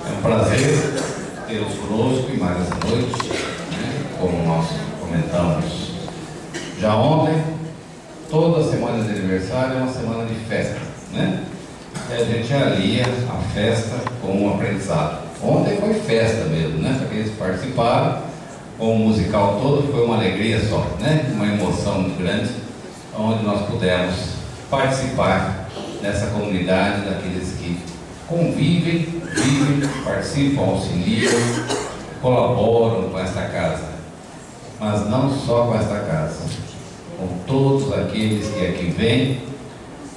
É um prazer tê-los conosco e mais essa noite, né? Como nós comentamos já ontem, toda semana de aniversário é uma semana de festa, né? E a gente alia a festa com um aprendizado. Ontem foi festa mesmo, né? Para aqueles que participaram, com o musical todo, foi uma alegria só, né? Uma emoção muito grande, onde nós pudemos participar dessa comunidade, daqueles que convivem, vivem, participam, auxiliam, colaboram com esta casa. Mas não só com esta casa, com todos aqueles que aqui vêm,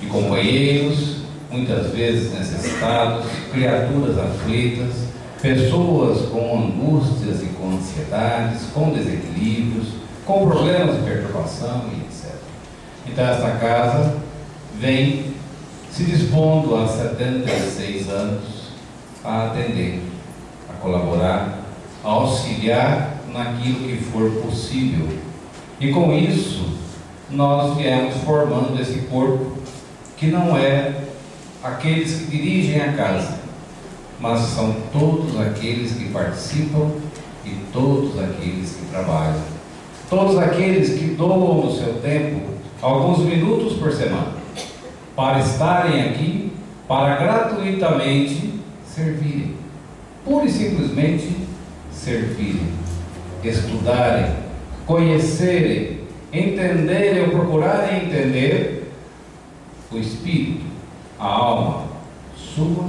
de companheiros, muitas vezes necessitados, criaturas aflitas, pessoas com angústias e com ansiedades, com desequilíbrios, com problemas de perturbação e etc. Então esta casa vem se dispondo há 76 anos a atender, a colaborar, a auxiliar naquilo que for possível. E com isso nós viemos formando esse corpo que não é aqueles que dirigem a casa, mas são todos aqueles que participam e todos aqueles que trabalham, todos aqueles que doam o seu tempo, alguns minutos por semana, para estarem aqui, para gratuitamente servirem, pura e simplesmente servirem, estudarem, conhecerem, entenderem ou procurarem entender o espírito, a alma sua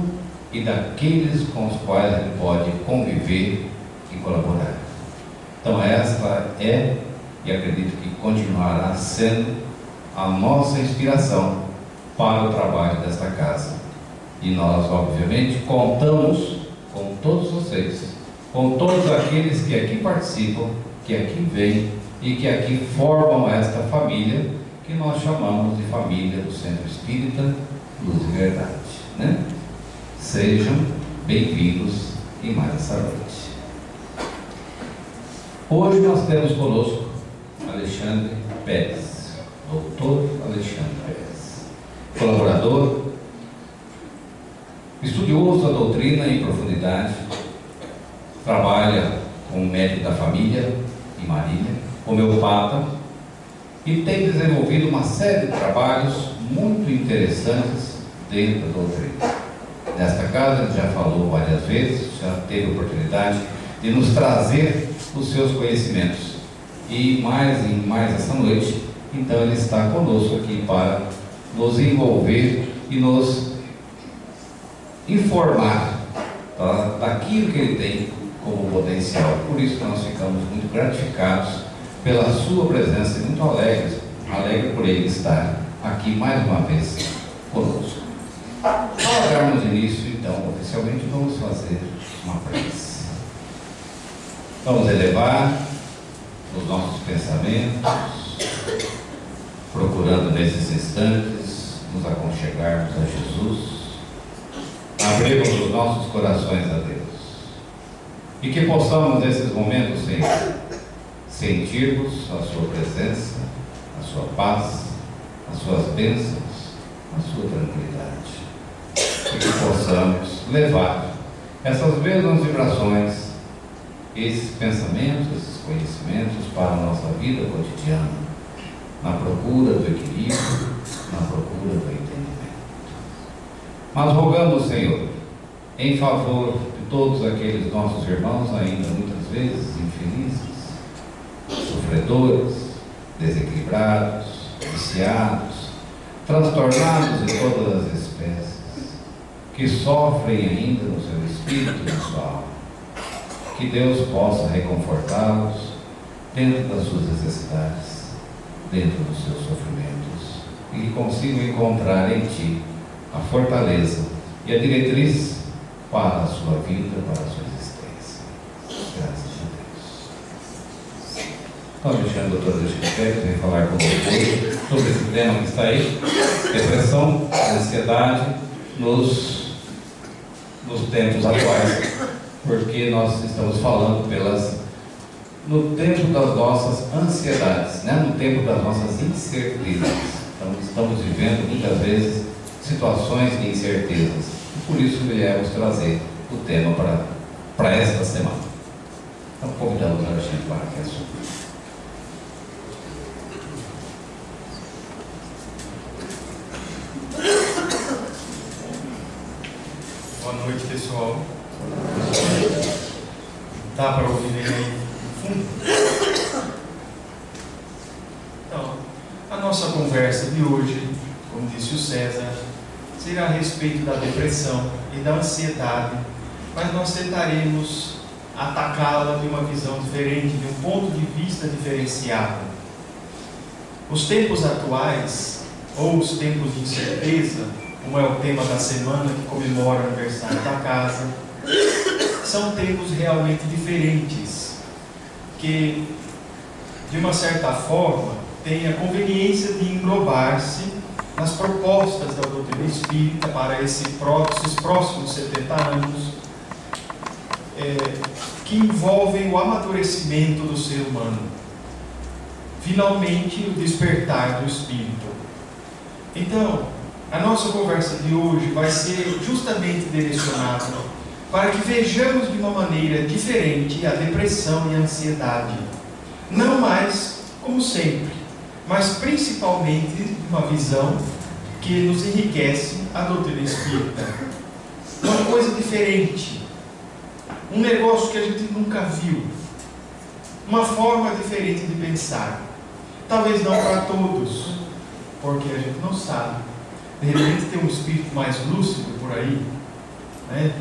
e daqueles com os quais ele pode conviver e colaborar. Então esta é, e acredito que continuará sendo, a nossa inspiração para o trabalho desta casa. E nós, obviamente, contamos com todos vocês, com todos aqueles que aqui participam, que aqui vêm e que aqui formam esta família que nós chamamos de família do Centro Espírita Luz e Verdade, né? Sejam bem-vindos em mais essa noite. Hoje nós temos conosco Alexandre Pérez, doutor Alexandre Pérez, colaborador, estudioso da doutrina em profundidade, trabalha como médico da família em Marília, homeopata, e tem desenvolvido uma série de trabalhos muito interessantes dentro da doutrina. Nesta casa ele já falou várias vezes, já teve a oportunidade de nos trazer os seus conhecimentos. E mais essa noite, então ele está conosco aqui para nos envolver e nos informar daquilo que ele tem como potencial. Por isso que nós ficamos muito gratificados pela sua presença e muito alegre por ele estar aqui mais uma vez conosco. Para darmos início, então, oficialmente, vamos fazer uma prece. Vamos elevar os nossos pensamentos, procurando nesses instantes nos aconchegarmos a Jesus, abrirmos os nossos corações a Deus, e que possamos, nesses momentos, Senhor, sentirmos a sua presença, a sua paz, as suas bênçãos, a sua tranquilidade, e que possamos levar essas mesmas vibrações, esses pensamentos, esses conhecimentos para a nossa vida cotidiana, na procura do equilíbrio, na procura do entendimento. Mas rogamos, Senhor, em favor de todos aqueles nossos irmãos ainda muitas vezes infelizes, sofredores, desequilibrados, viciados, transtornados de todas as espécies, que sofrem ainda no seu espírito e na sua alma. Que Deus possa reconfortá-los dentro das suas necessidades, dentro dos seus sofrimentos, e que consigam encontrar em Ti a fortaleza e a diretriz para a sua vida, para a sua existência. Graças a Deus. Então, deixando o doutor Alexandre vem falar conosco hoje sobre esse tema que está aí, depressão, ansiedade nos tempos atuais, porque nós estamos falando no tempo das nossas ansiedades, né? No tempo das nossas incertezas. Então, estamos vivendo muitas vezes situações de incertezas, e por isso viemos trazer o tema para esta semana. Então, convidamos a gente para que assunto. Boa noite, pessoal. Dá para ouvir bem aí no fundo? Então, a nossa conversa de hoje, como disse o César, será a respeito da depressão e da ansiedade, mas nós tentaremos atacá-la de uma visão diferente, de um ponto de vista diferenciado. Os tempos atuais, ou os tempos de incerteza, como é o tema da semana que comemora o aniversário da casa, são tempos realmente diferentes, que, de uma certa forma, têm a conveniência de englobar-se nas propostas da doutrina espírita para esses próximos 70 anos, que envolvem o amadurecimento do ser humano, finalmente o despertar do espírito. Então, a nossa conversa de hoje vai ser justamente direcionada para que vejamos de uma maneira diferente a depressão e a ansiedade, não mais como sempre, mas principalmente de uma visão que nos enriquece a doutrina espírita. Uma coisa diferente, um negócio que a gente nunca viu, uma forma diferente de pensar. Talvez não para todos, porque a gente não sabe. De repente tem um espírito mais lúcido por aí, né?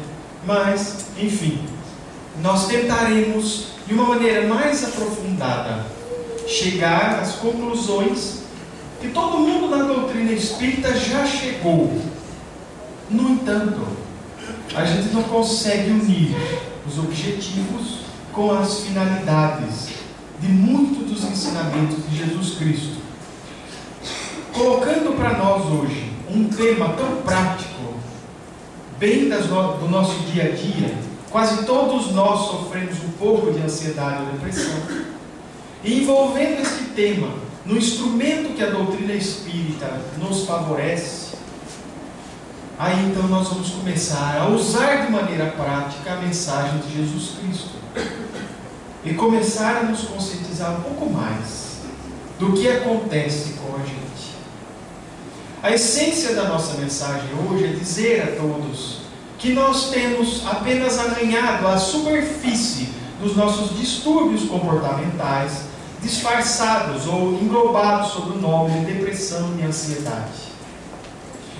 Mas, enfim, nós tentaremos de uma maneira mais aprofundada chegar às conclusões que todo mundo na doutrina espírita já chegou. No entanto, a gente não consegue unir os objetivos com as finalidades de muitos dos ensinamentos de Jesus Cristo. Colocando para nós hoje um tema tão prático, bem do nosso dia a dia, quase todos nós sofremos um pouco de ansiedade ou depressão, e envolvendo este tema no instrumento que a doutrina espírita nos favorece, aí então nós vamos começar a usar de maneira prática a mensagem de Jesus Cristo e começar a nos conscientizar um pouco mais do que acontece com a gente. A essência da nossa mensagem hoje é dizer a todos que nós temos apenas arranhado a superfície dos nossos distúrbios comportamentais, disfarçados ou englobados sob o nome de depressão e ansiedade.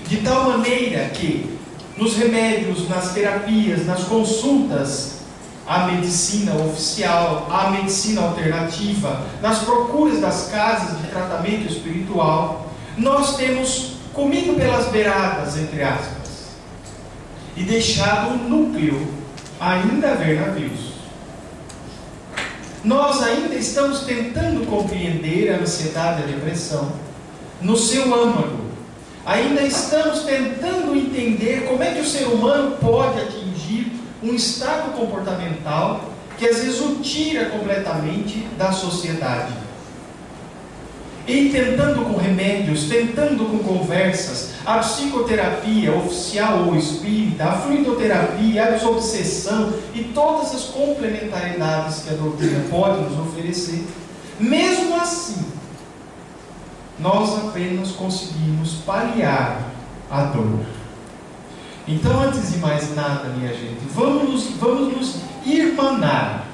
De tal maneira que nos remédios, nas terapias, nas consultas à medicina oficial, à medicina alternativa, nas procuras das casas de tratamento espiritual, nós temos comido pelas beiradas, entre aspas, e deixado o núcleo ainda a ver navios. Nós ainda estamos tentando compreender a ansiedade e a depressão no seu âmago. Ainda estamos tentando entender como é que o ser humano pode atingir um estado comportamental que às vezes o tira completamente da sociedade. E tentando com remédios, tentando com conversas, a psicoterapia oficial ou espírita, a fluidoterapia, a desobsessão e todas as complementaridades que a doutrina pode nos oferecer, mesmo assim, nós apenas conseguimos paliar a dor. Então, antes de mais nada, minha gente, vamos nos irmanar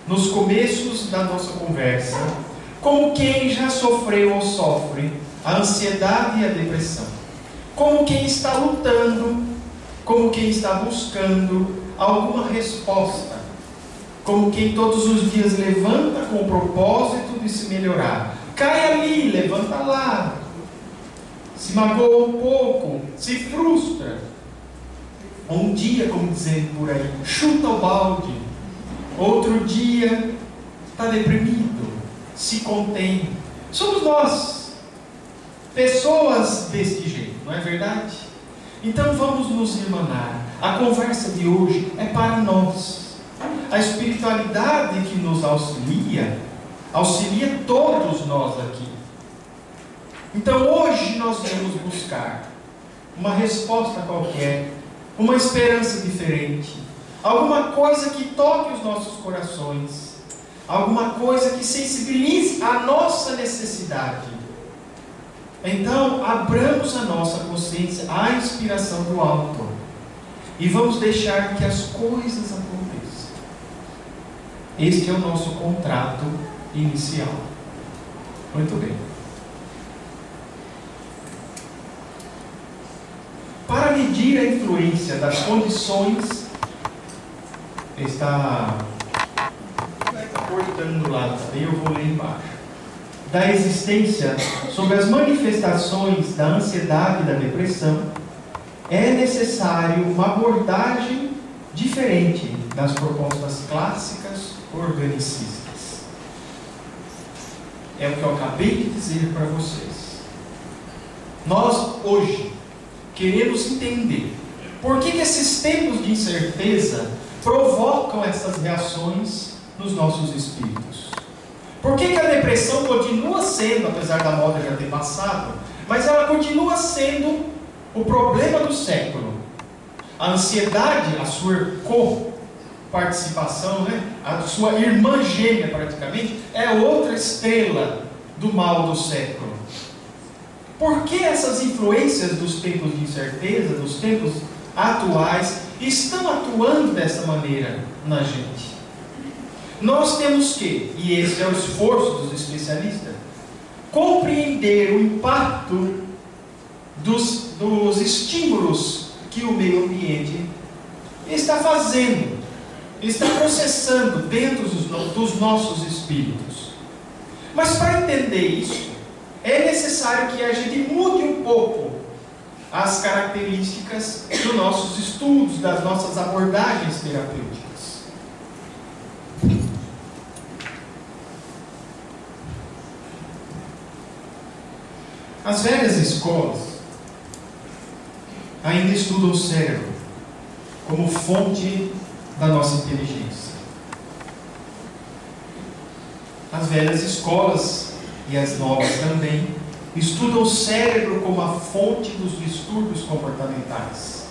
nos começos da nossa conversa, como quem já sofreu ou sofre a ansiedade e a depressão, como quem está lutando, como quem está buscando alguma resposta, como quem todos os dias levanta com o propósito de se melhorar, cai ali, levanta lá, se magoa um pouco, se frustra, um dia, como dizem por aí, chuta o balde, outro dia está deprimido, se contém. Somos nós, pessoas deste jeito, não é verdade? Então vamos nos irmanar. A conversa de hoje é para nós. A espiritualidade que nos auxilia todos nós aqui. Então hoje nós vamos buscar uma resposta qualquer uma esperança diferente, alguma coisa que toque os nossos corações, alguma coisa que sensibilize a nossa necessidade. Então, abramos a nossa consciência à inspiração do alto e vamos deixar que as coisas aconteçam. Este é o nosso contrato inicial. Muito bem. Para medir a influência das condições, está cortando lá, aí eu vou ler embaixo, da existência sobre as manifestações da ansiedade e da depressão, é necessário uma abordagem diferente das propostas clássicas organicistas. É o que eu acabei de dizer para vocês. Nós, hoje, queremos entender por que esses tempos de incerteza provocam essas reações nos nossos espíritos. Por que a depressão continua sendo, apesar da moda já ter passado, mas ela continua sendo o problema do século? A ansiedade, a sua co-participação, a sua irmã gêmea praticamente, é outra estrela do mal do século. Por que essas influências dos tempos de incerteza, dos tempos atuais, estão atuando dessa maneira na gente? Nós temos que, e esse é o esforço dos especialistas, compreender o impacto dos estímulos que o meio ambiente está fazendo, está processando dentro dos nossos espíritos. Mas para entender isso, é necessário que a gente mude um pouco as características dos nossos estudos, das nossas abordagens terapêuticas. As velhas escolas ainda estudam o cérebro como fonte da nossa inteligência. As velhas escolas, e as novas também, estudam o cérebro como a fonte dos distúrbios comportamentais.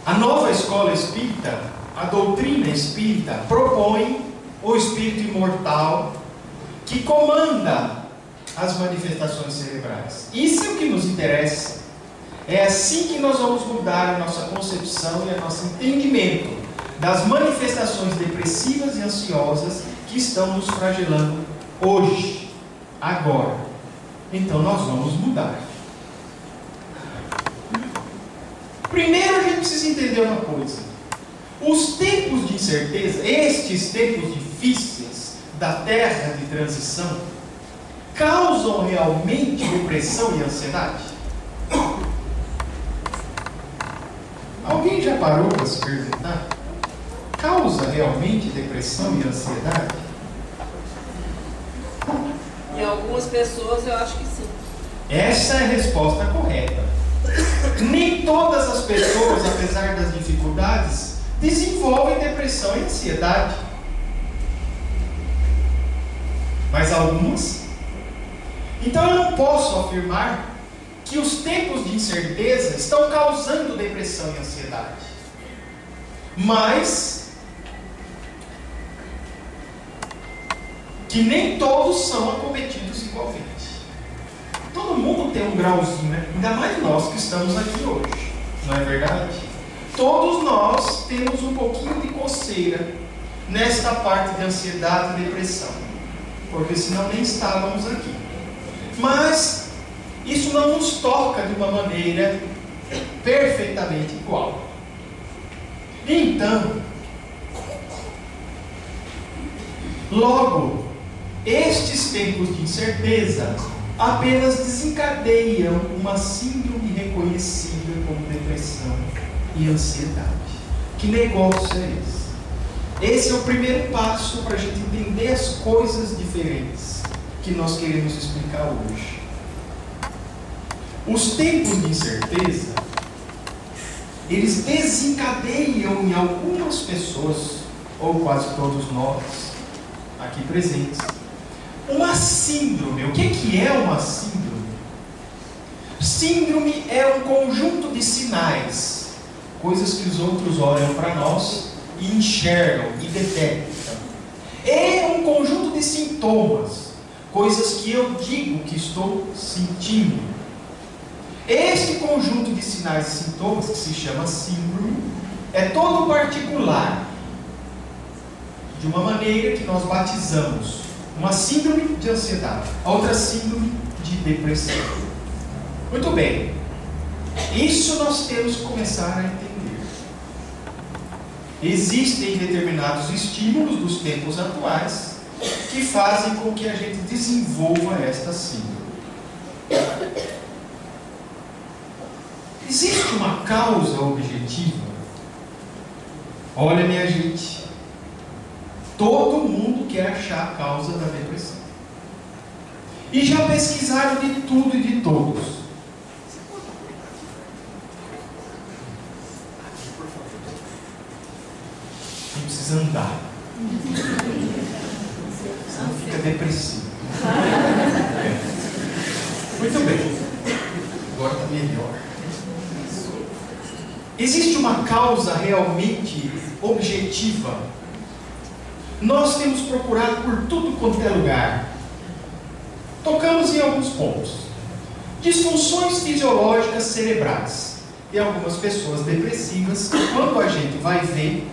A nova escola espírita, a doutrina espírita, propõe o espírito imortal que comanda as manifestações cerebrais. Isso é o que nos interessa. É assim que nós vamos mudar a nossa concepção e o nosso entendimento das manifestações depressivas e ansiosas que estão nos flagelando hoje, agora. Então nós vamos mudar. Primeiro a gente precisa entender uma coisa. Os tempos de incerteza, estes tempos difíceis da terra de transição, causam realmente depressão e ansiedade? Alguém já parou para se perguntar? Causa realmente depressão e ansiedade? Em algumas pessoas eu acho que sim. Essa é a resposta correta. Nem todas as pessoas, apesar das dificuldades, desenvolvem depressão e ansiedade. Mas algumas. Então eu não posso afirmar que os tempos de incerteza estão causando depressão e ansiedade. Mas que nem todos são acometidos igualmente. Todo mundo tem um grauzinho, né? Ainda mais nós que estamos aqui hoje, não é verdade? Todos nós temos um pouquinho de coceira nesta parte de ansiedade e depressão, porque senão nem estávamos aqui. Mas isso não nos toca de uma maneira perfeitamente igual. Então, logo, estes tempos de incerteza apenas desencadeiam uma síndrome reconhecível como depressão e ansiedade. Que negócio é esse? Esse é o primeiro passo para a gente entender as coisas diferentes que nós queremos explicar hoje. Os tempos de incerteza, eles desencadeiam em algumas pessoas, ou quase todos nós aqui presentes, uma síndrome. O que é uma síndrome? Síndrome é um conjunto de sinais, coisas que os outros olham para nós e enxergam e detectam. É um conjunto de sintomas, coisas que eu digo que estou sentindo. Este conjunto de sinais e sintomas, que se chama síndrome, é todo particular, de uma maneira que nós batizamos uma síndrome de ansiedade, a outra síndrome de depressão. Muito bem, isso nós temos que começar a entender. Existem determinados estímulos dos tempos atuais que fazem com que a gente desenvolva esta síndrome. Existe uma causa objetiva? Olha, minha gente, todo mundo quer achar a causa da depressão. E já pesquisaram de tudo e de todos. Não precisa andar. Senão fica depressivo. Muito bem. Agora está melhor. Existe uma causa realmente objetiva? Nós temos procurado por tudo quanto é lugar. Tocamos em alguns pontos. Disfunções fisiológicas cerebrais. Tem algumas pessoas depressivas que, quando a gente vai ver,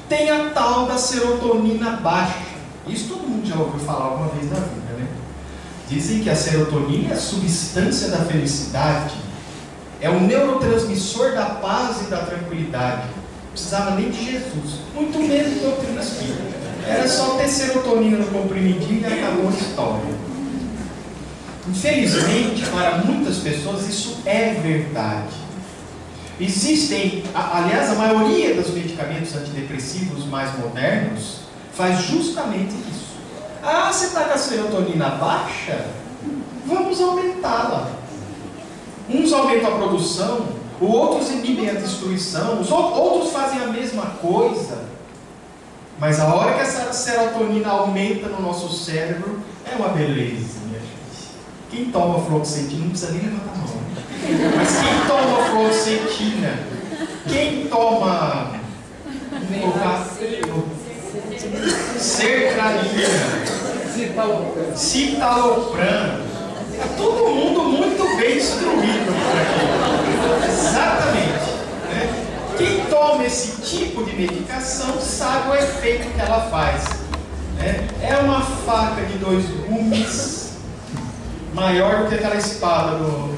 tem a tal da serotonina baixa. Isso todo mundo já ouviu falar alguma vez na vida, né? Dizem que a serotonina é a substância da felicidade. É o neurotransmissor da paz e da tranquilidade. Não precisava nem de Jesus, muito menos de doutrina espírita. Era só ter serotonina no comprimidinho e acabou a história. Infelizmente, para muitas pessoas isso é verdade. Existem, aliás, a maioria dos medicamentos antidepressivos mais modernos faz justamente isso. Ah, você está com a serotonina baixa? Vamos aumentá-la. Uns aumentam a produção, outros inibem a destruição, os outros fazem a mesma coisa. Mas a hora que essa serotonina aumenta no nosso cérebro, é uma beleza, minha gente. Quem toma fluoxetina não precisa nem levantar a mão. Mas quem toma fluoxetina, quem toma sertralina, citalopram, é todo mundo muito bem instruído por aqui. Exatamente. Né? Quem toma esse tipo de medicação sabe o efeito que ela faz. Né? É uma faca de 2 gumes, maior do que aquela espada do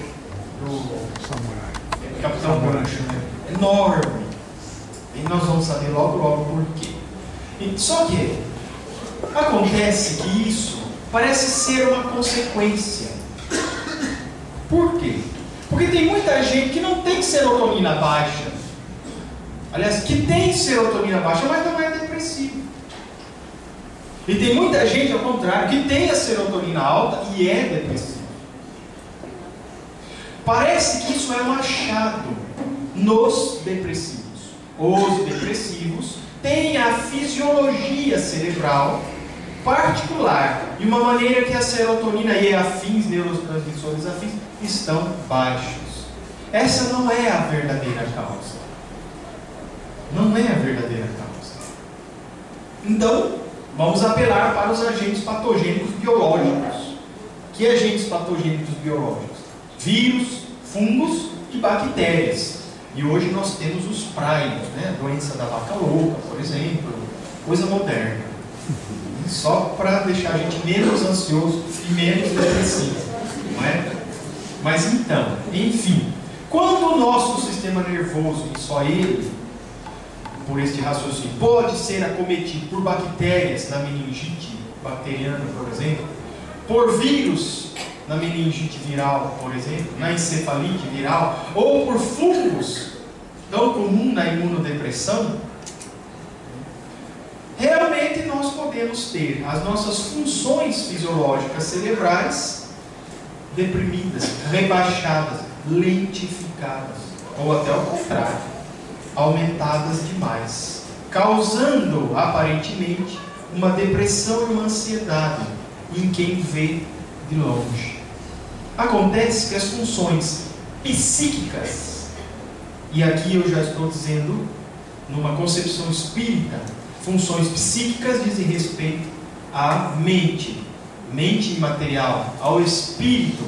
Capitão Gancho, né? Enorme. E nós vamos saber logo por quê. Só que acontece que isso parece ser uma consequência. Por quê? Porque tem muita gente que não tem serotonina baixa. Aliás, que tem serotonina baixa, mas não é depressivo. E tem muita gente, ao contrário, que tem a serotonina alta e é depressivo. Parece que isso é um achado nos depressivos. Os depressivos têm a fisiologia cerebral particular, de uma maneira que a serotonina e afins, neurotransmissores afins, estão baixos. Essa não é a verdadeira causa. Não é a verdadeira causa. Então, vamos apelar para os agentes patogênicos biológicos. Que agentes patogênicos biológicos? Vírus, fungos e bactérias. E hoje nós temos os prions, né? A doença da vaca louca, por exemplo, coisa moderna. Só para deixar a gente menos ansioso e menos depressivo, não é? Mas então, enfim, quando o nosso sistema nervoso, e só ele, por este raciocínio, pode ser acometido por bactérias na meningite bacteriana, por exemplo, por vírus na meningite viral, por exemplo, na encefalite viral, ou por fungos, tão comum na imunodepressão, realmente nós podemos ter as nossas funções fisiológicas cerebrais deprimidas, rebaixadas, lentificadas, ou até ao contrário, aumentadas demais, causando aparentemente uma depressão e uma ansiedade em quem vê de longe. Acontece que as funções psíquicas. E aqui eu já estou dizendo, numa concepção espírita, funções psíquicas dizem respeito à mente, mente imaterial, ao espírito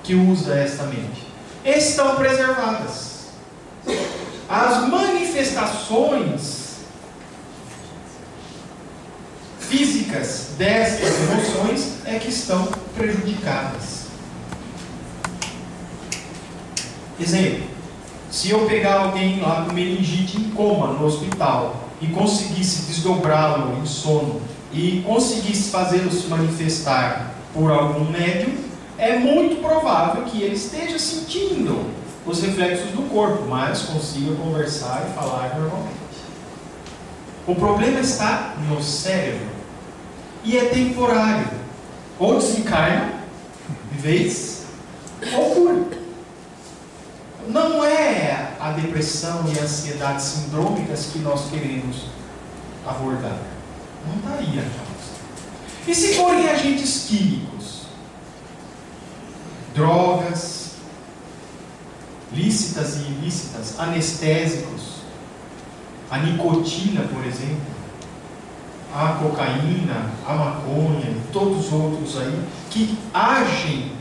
que usa esta mente. Estão preservadas. As manifestações físicas destas emoções é que estão prejudicadas. Exemplo: se eu pegar alguém lá com meningite em coma no hospital e conseguisse desdobrá-lo em sono e conseguisse fazê-lo se manifestar por algum médium, é muito provável que ele esteja sentindo os reflexos do corpo, mas consiga conversar e falar normalmente. O problema está no cérebro e é temporário. Ou desencarna de vez, ou cura. Não é a depressão e a ansiedade sindrômicas que nós queremos abordar. Não está aí a causa. E se forem agentes químicos? Drogas, lícitas e ilícitas, anestésicos, a nicotina, por exemplo, a cocaína, a maconha e todos os outros aí, que agem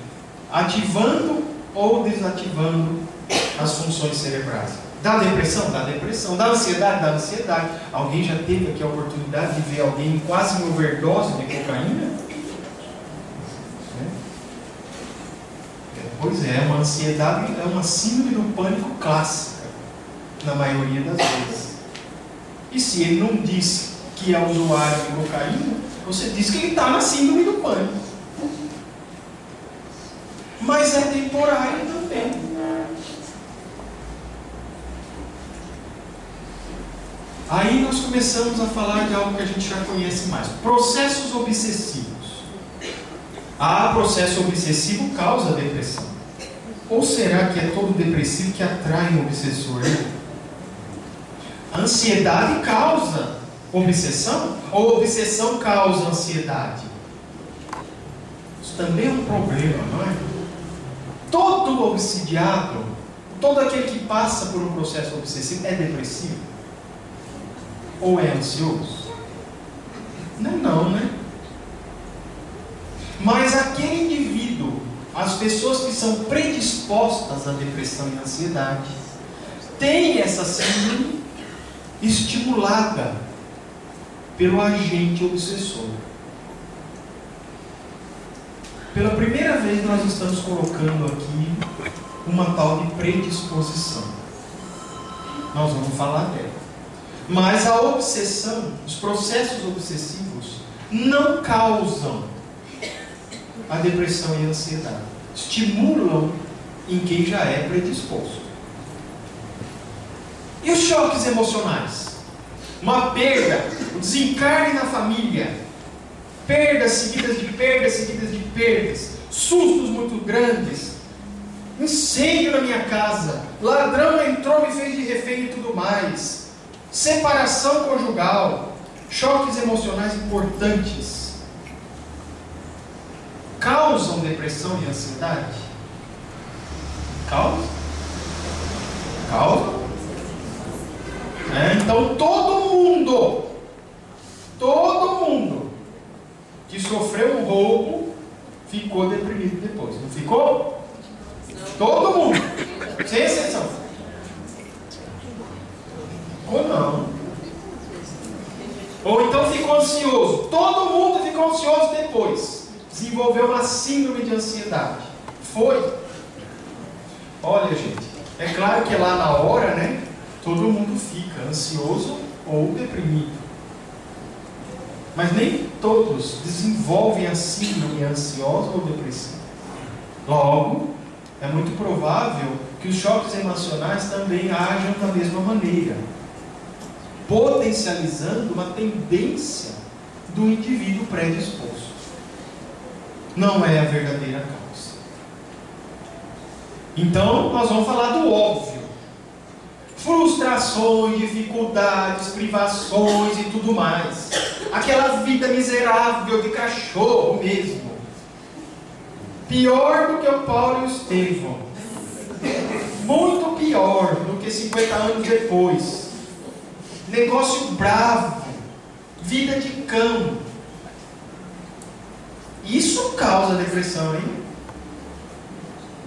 ativando ou desativando as funções cerebrais. Dá depressão? Dá depressão. Dá ansiedade? Dá ansiedade. Alguém já teve aqui a oportunidade de ver alguém quase em overdose de cocaína? Pois é, uma ansiedade é uma síndrome do pânico clássica, na maioria das vezes. E se ele não diz que é usuário de cocaína, você diz que ele está na síndrome do pânico. Mas é temporário também. Aí nós começamos a falar de algo que a gente já conhece mais: processos obsessivos. Processo obsessivo causa depressão. Ou será que é todo depressivo que atrai um obsessor? A ansiedade causa obsessão? Ou obsessão causa ansiedade? Isso também é um problema, não é? Todo obsidiado, todo aquele que passa por um processo obsessivo é depressivo? Ou é ansioso? Não, né? Mas aquele indivíduo, as pessoas que são predispostas à depressão e à ansiedade, têm essa síndrome estimulada pelo agente obsessor. Pela primeira vez nós estamos colocando aqui uma tal de predisposição. Nós vamos falar dela. Mas a obsessão, os processos obsessivos, não causam a depressão e a ansiedade. Estimulam em quem já é predisposto. E os choques emocionais? Uma perda, o desencarne na família, perdas seguidas de perdas, sustos muito grandes, incêndio na minha casa, ladrão entrou, me fez de refém e tudo mais, separação conjugal, choques emocionais importantes, causam depressão e ansiedade? Causam? Então todo mundo que sofreu um roubo ficou deprimido depois, não ficou? Todo mundo, sem exceção. Ou não? Ou então ficou ansioso. Todo mundo ficou ansioso depois. Desenvolveu uma síndrome de ansiedade. Foi? Olha, gente, é claro que lá na hora, né, todo mundo fica ansioso ou deprimido. Mas nem todos desenvolvem a síndrome ansiosa ou depressiva. Logo, é muito provável que os choques emocionais também ajam da mesma maneira, potencializando uma tendência do indivíduo predisposto. Não é a verdadeira causa. Então, nós vamos falar do óbvio. Frustrações, dificuldades, privações e tudo mais. Aquela vida miserável de cachorro mesmo. Pior do que o Paulo e o Estevão. Muito pior do que 50 anos depois. Negócio bravo. Vida de cão. Isso causa depressão, hein?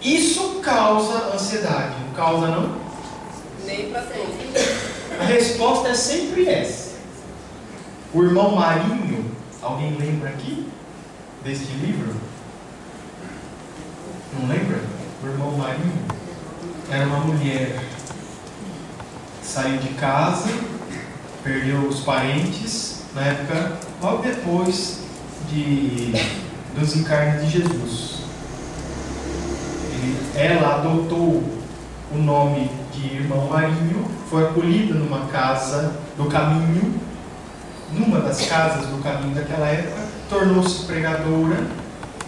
Isso causa ansiedade. Não causa, não? Nem para todos. A resposta é sempre essa. O irmão Marinho, alguém lembra aqui deste livro? Não lembra? O irmão Marinho era uma mulher que saiu de casa, perdeu os parentes na época, logo depois dos encarnes de Jesus. Ela adotou o nome de irmão Marinho, foi acolhida numa casa do caminho, numa das casas do caminho daquela época, tornou-se pregadora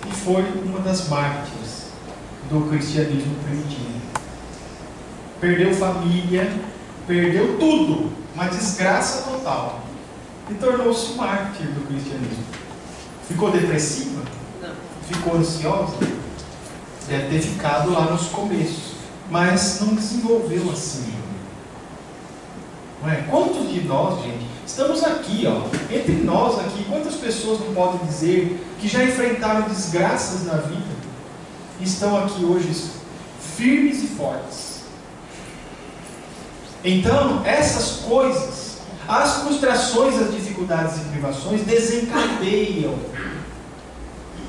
e foi uma das mártires do cristianismo primitivo. Perdeu família, perdeu tudo, uma desgraça total, e tornou-se mártir do cristianismo. Ficou depressiva? Não. Ficou ansiosa? Deve ter ficado lá nos começos, mas não desenvolveu assim. Não é? Quantos de nós, gente, estamos aqui, ó, entre nós aqui, quantas pessoas não podem dizer que já enfrentaram desgraças na vida e estão aqui hoje firmes e fortes? Então, essas coisas, as frustrações, as dificuldades e privações desencadeiam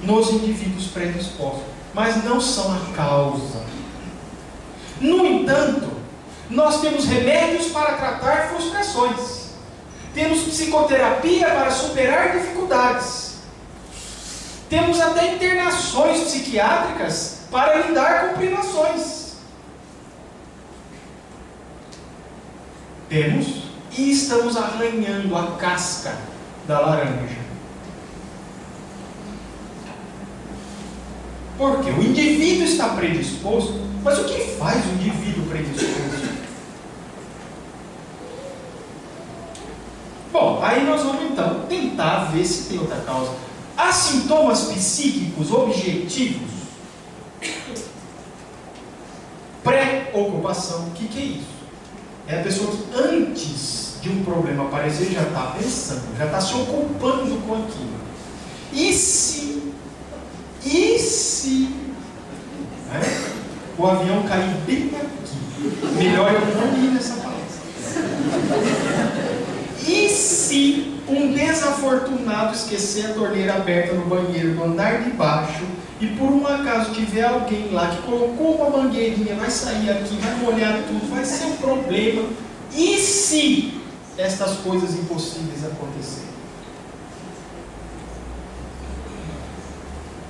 nos indivíduos predispostos, mas não são a causa. No entanto, nós temos remédios para tratar frustrações, temos psicoterapia para superar dificuldades, temos até internações psiquiátricas para lidar com privações. Temos e estamos arranhando a casca da laranja. Porque o indivíduo está predisposto, mas o que faz o indivíduo predisposto? Bom, aí nós vamos então tentar ver se tem outra causa. Há sintomas psíquicos objetivos? Pré-ocupação, o que é isso? É a pessoa que antes de um problema aparecer já está pensando, já está se ocupando com aquilo. E se né, o avião cair bem aqui? Melhor eu não ir nessa palestra. E se um desafortunado esquecer a torneira aberta no banheiro do andar de baixo e por um acaso tiver alguém lá que colocou uma mangueirinha, vai sair aqui, vai molhar tudo, vai ser um problema? E se estas coisas impossíveis acontecerem?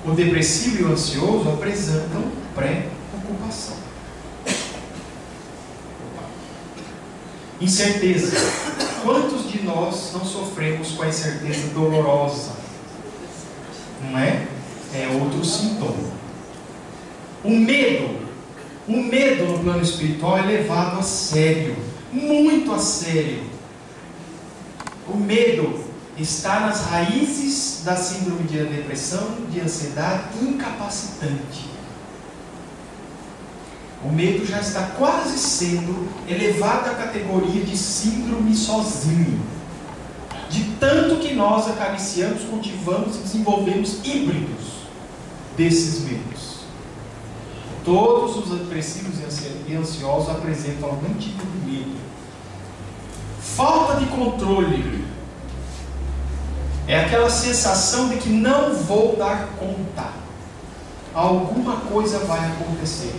O depressivo e o ansioso apresentam pré-ocupação. Incerteza. Quantos de nós não sofremos com a incerteza dolorosa? Não é? É outro sintoma. O medo no plano espiritual é levado a sério, muito a sério. O medo está nas raízes da síndrome de depressão, de ansiedade incapacitante. O medo já está quase sendo elevado à categoria de síndrome sozinho. De tanto que nós acariciamos, cultivamos e desenvolvemos híbridos desses medos. Todos os depressivos e ansiosos apresentam algum tipo de medo. Falta de controle. É aquela sensação de que não vou dar conta. Alguma coisa vai acontecer.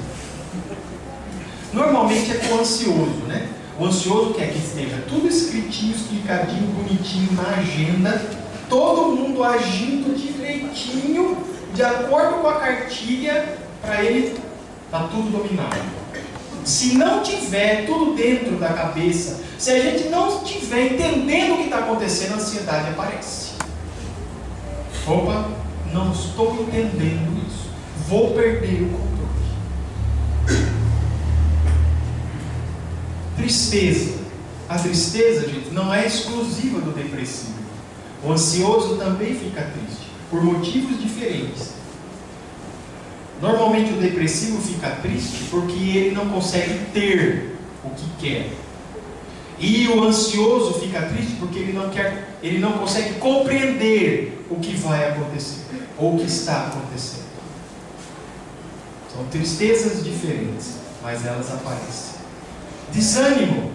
Normalmente é com o ansioso, né? O ansioso quer que esteja tudo escritinho, explicadinho, bonitinho na agenda, todo mundo agindo direitinho, de acordo com a cartilha, para ele estar tudo dominado. Se não tiver tudo dentro da cabeça, se a gente não estiver entendendo o que está acontecendo, a ansiedade aparece. Opa, não estou entendendo isso. Vou perder o controle. Tristeza. A tristeza, gente, não é exclusiva do depressivo. O ansioso também fica triste, por motivos diferentes. Normalmente o depressivo fica triste porque ele não consegue ter o que quer. E o ansioso fica triste porque ele não consegue compreender o que vai acontecer, ou o que está acontecendo. São tristezas diferentes, mas elas aparecem. Desânimo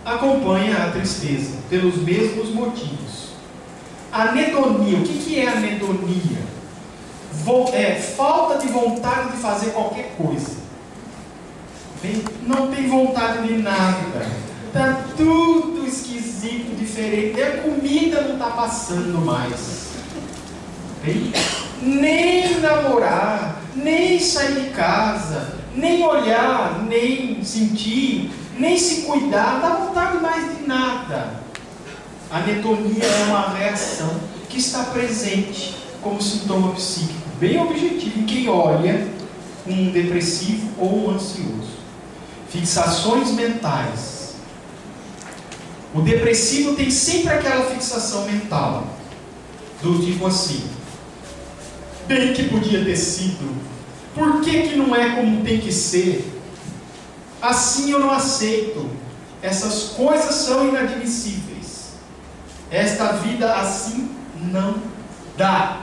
acompanha a tristeza pelos mesmos motivos. Anedonia, o que é anedonia? Falta de vontade de fazer qualquer coisa. Não tem vontade de nada. Está tudo esquisito, diferente. A comida não está passando mais. Nem namorar, nem sair de casa, nem olhar, nem sentir, nem se cuidar, não dá vontade mais de nada. A anedonia é uma reação que está presente como sintoma psíquico, bem objetivo em quem olha um depressivo ou um ansioso. Fixações mentais. O depressivo tem sempre aquela fixação mental, do tipo assim: bem que podia ter sido, por que não é como tem que ser? Assim eu não aceito, essas coisas são inadmissíveis, esta vida assim não dá.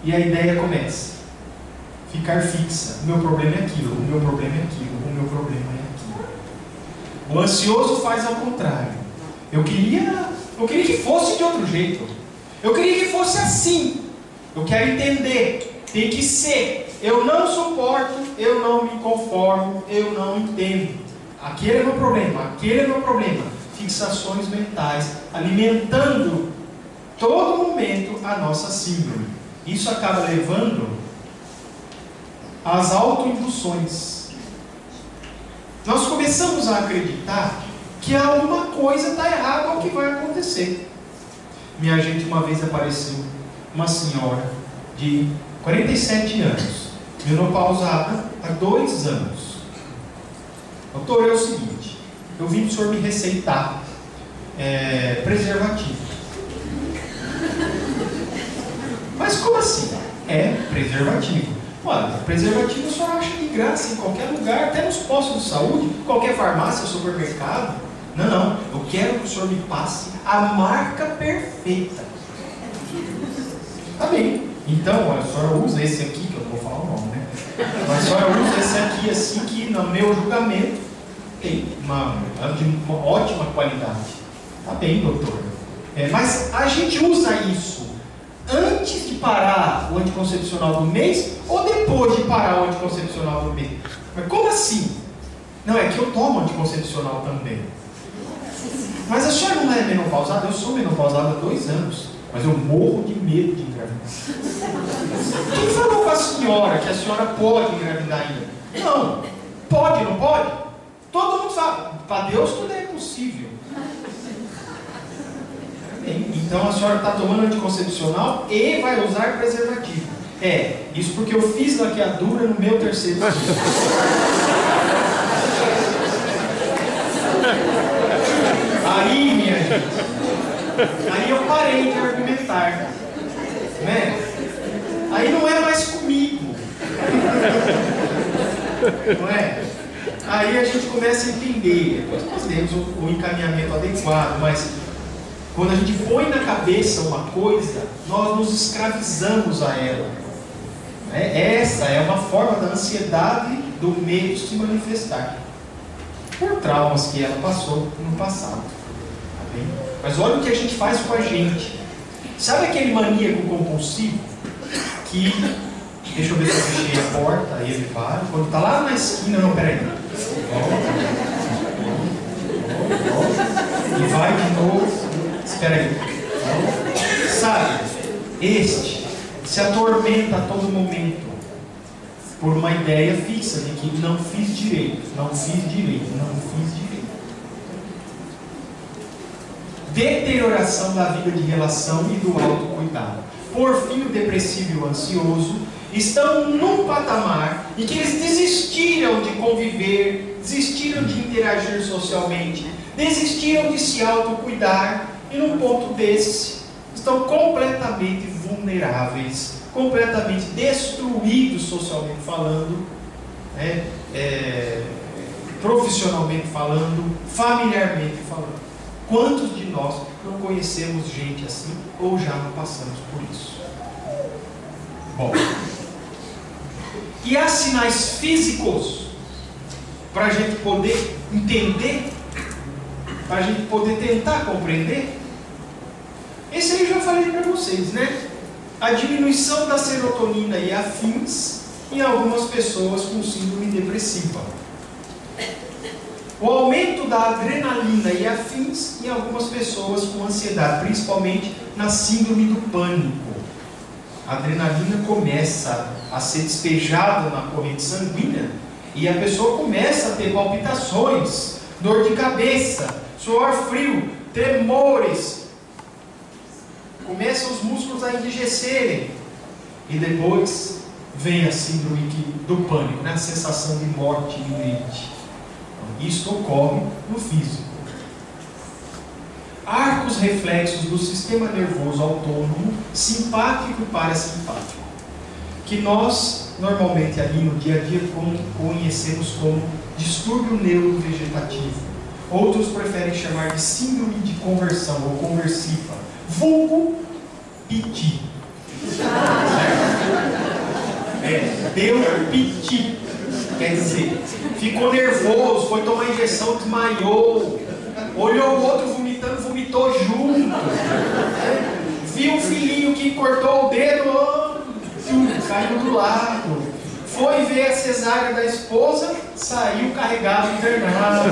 E a ideia começa a ficar fixa: o meu problema é aquilo, o meu problema é aquilo, o meu problema é aquilo. O ansioso faz ao contrário. Eu queria que fosse de outro jeito, eu queria que fosse assim, eu quero entender, tem que ser. Eu não suporto, eu não me conformo, eu não entendo. Aquele é meu problema, aquele é meu problema. Fixações mentais, alimentando todo momento a nossa síndrome. Isso acaba levando às autoinduções. Nós começamos a acreditar que alguma coisa está errada ou que vai acontecer. Minha gente, uma vez apareceu uma senhora de 47 anos, menopausada há 2 anos. Doutor, é o seguinte, eu vim para o senhor me receitar preservativo. Mas como assim? É preservativo. Olha, preservativo o senhor acha de graça em qualquer lugar, até nos postos de saúde, qualquer farmácia, supermercado. Não, eu quero que o senhor me passe a marca perfeita. Tá bem. Então, a senhora usa esse aqui, que eu não vou falar o nome, né? A senhora usa esse aqui, assim, que no meu julgamento tem uma ótima qualidade. Tá bem, doutor. Mas a gente usa isso antes de parar o anticoncepcional do mês ou depois de parar o anticoncepcional do mês? Mas como assim? Não, é que eu tomo anticoncepcional também. Mas a senhora não é menopausada? Eu sou menopausada há 2 anos. Mas eu morro de medo de engravidar. Quem falou com a senhora que a senhora pode engravidar ainda? Não. Pode, não pode? Todo mundo fala. Para Deus tudo é possível. Então a senhora está tomando anticoncepcional e vai usar preservativo. Isso porque eu fiz laqueadura no meu 3º filho. Aí, minha gente, aí eu parei de argumentar, né? Aí não é mais comigo, não é? Aí a gente começa a entender, depois nós temos o encaminhamento adequado, mas quando a gente põe na cabeça uma coisa, nós nos escravizamos a ela. Essa é uma forma da ansiedade do medo se manifestar, por traumas que ela passou no passado. Tá bem? Mas olha o que a gente faz com a gente. Sabe aquele maníaco compulsivo que, deixa eu ver se eu fechei a porta, aí ele para, quando está lá na esquina, não, peraí, e vai de novo, espera aí, sabe, este se atormenta a todo momento por uma ideia fixa de que não fiz direito, não fiz direito, não fiz direito. Deterioração da vida de relação e do autocuidado. Por fim, o depressivo e o ansioso estão num patamar em que eles desistiram de conviver, desistiram de interagir socialmente, desistiram de se autocuidar, e num ponto desse estão completamente vulneráveis completamente destruídos socialmente falando, né? Profissionalmente falando, familiarmente falando. Quantos de nós não conhecemos gente assim ou já não passamos por isso? Bom, e há sinais físicos para a gente poder entender, para a gente poder tentar compreender? Esse aí eu já falei para vocês, né? A diminuição da serotonina e afins em algumas pessoas com síndrome depressiva. O aumento da adrenalina e afins em algumas pessoas com ansiedade, principalmente na síndrome do pânico. A adrenalina começa a ser despejada na corrente sanguínea e a pessoa começa a ter palpitações, dor de cabeça, suor frio, tremores. Começam os músculos a enrijecerem e depois vem a síndrome do pânico, né? A sensação de morte iminente. Isso ocorre no físico. Arcos reflexos do sistema nervoso autônomo, simpático e parasimpático, que nós normalmente ali no dia a dia conhecemos como distúrbio neurovegetativo. Outros preferem chamar de síndrome de conversão ou conversiva, vulgo piti. Deu piti. Quer dizer, ficou nervoso, foi tomar injeção, desmaiou, olhou o outro vomitando, vomitou junto, viu o filhinho que cortou o dedo, caiu do lado, foi ver a cesárea da esposa, saiu carregado, internado,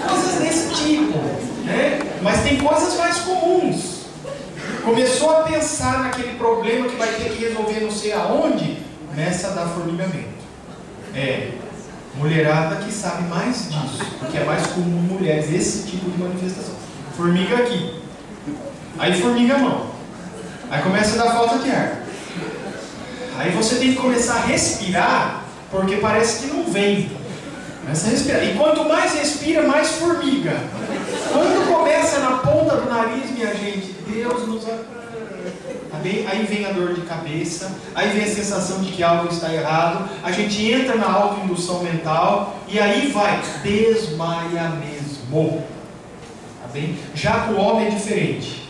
coisas desse tipo, né? Mas tem coisas mais comuns. Começou a pensar naquele problema que vai ter que resolver não sei aonde, começa a dar formigamento. Mulherada que sabe mais disso, porque é mais comum em mulheres esse tipo de manifestação. Formiga aqui, aí formiga a mão, aí começa a dar falta de ar, aí você tem que começar a respirar, porque parece que não vem. Começa a respirar, e quanto mais respira, mais formiga. Quando começa na ponta do nariz, minha gente, Deus nos ajuda. Aí vem a dor de cabeça, aí vem a sensação de que algo está errado, a gente entra na autoindução mental e aí vai, desmaia mesmo. Tá bem? Já com o homem é diferente.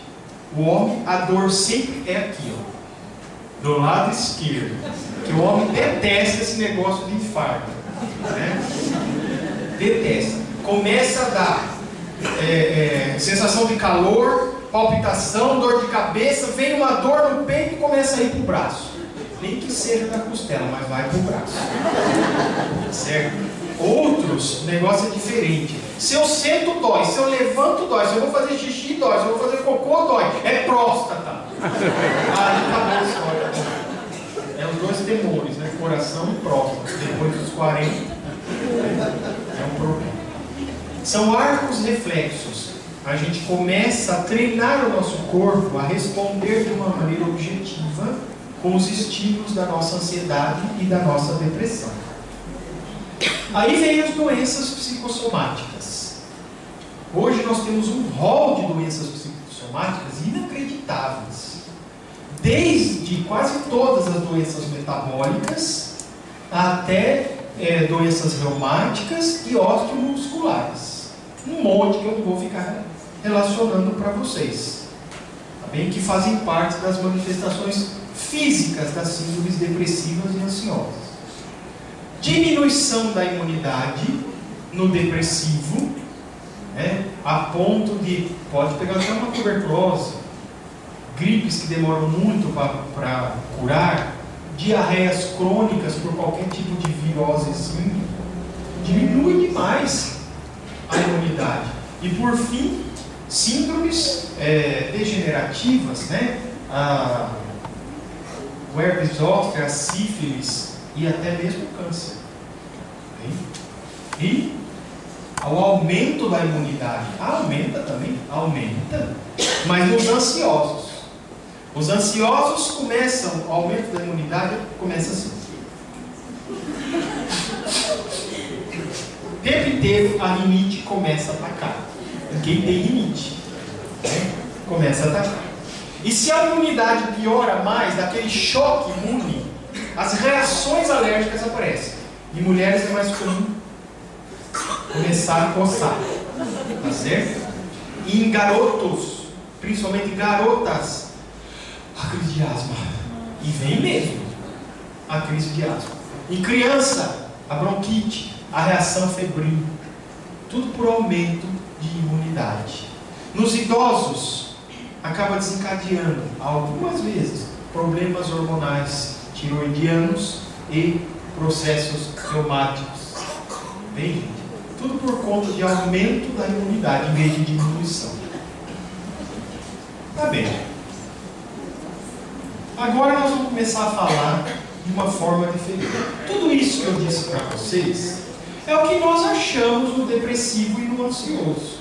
O homem, a dor sempre é aqui, ó, do lado esquerdo, que o homem detesta esse negócio de infarto, né? Detesta. Começa a dar sensação de calor, palpitação, dor de cabeça, vem uma dor no peito e começa a ir para o braço. Nem que seja da costela, mas vai para o braço. Certo? Outros, o negócio é diferente. Se eu sento, dói. Se eu levanto, dói. Se eu vou fazer xixi, dói. Se eu vou fazer cocô, dói. É próstata. Aí acabou a história. É os dois temores, né? Coração e próstata. Depois dos 40, é um problema. São arcos reflexos. A gente começa a treinar o nosso corpo a responder de uma maneira objetiva com os estímulos da nossa ansiedade e da nossa depressão. Aí vem as doenças psicossomáticas. Hoje nós temos um rol de doenças psicossomáticas inacreditáveis. Desde quase todas as doenças metabólicas até doenças reumáticas e osteomusculares. Um monte que eu não vou ficar relacionando para vocês, tá bem? Que fazem parte das manifestações físicas das síndromes depressivas e ansiosas. Diminuição da imunidade no depressivo, né? A ponto de, pode pegar até uma tuberculose, gripes que demoram muito para curar, diarreias crônicas por qualquer tipo de virosezinha, diminui demais a imunidade. E por fim, síndromes degenerativas, né? O herpes zoster, a sífilis e até mesmo o câncer. E o aumento da imunidade aumenta também, mas nos ansiosos. Os ansiosos começam, o aumento da imunidade começa assim. O tempo inteiro a rinite começa a atacar. Quem tem rinite, né? Começa a atacar. E se a imunidade piora mais, daquele choque imune, as reações alérgicas aparecem. Em mulheres é mais comum começar a coçar, tá certo? E em garotos, principalmente garotas, a crise de asma. E vem mesmo a crise de asma. Em criança, a bronquite, a reação febril. Tudo por aumento de imunidade. Nos idosos, acaba desencadeando, algumas vezes, problemas hormonais tiroidianos e processos reumáticos. Bem, gente, tudo por conta de aumento da imunidade em vez de diminuição. Tá bem. Agora nós vamos começar a falar de uma forma diferente. Tudo isso que eu disse para vocês é o que nós achamos no depressivo e no ansioso.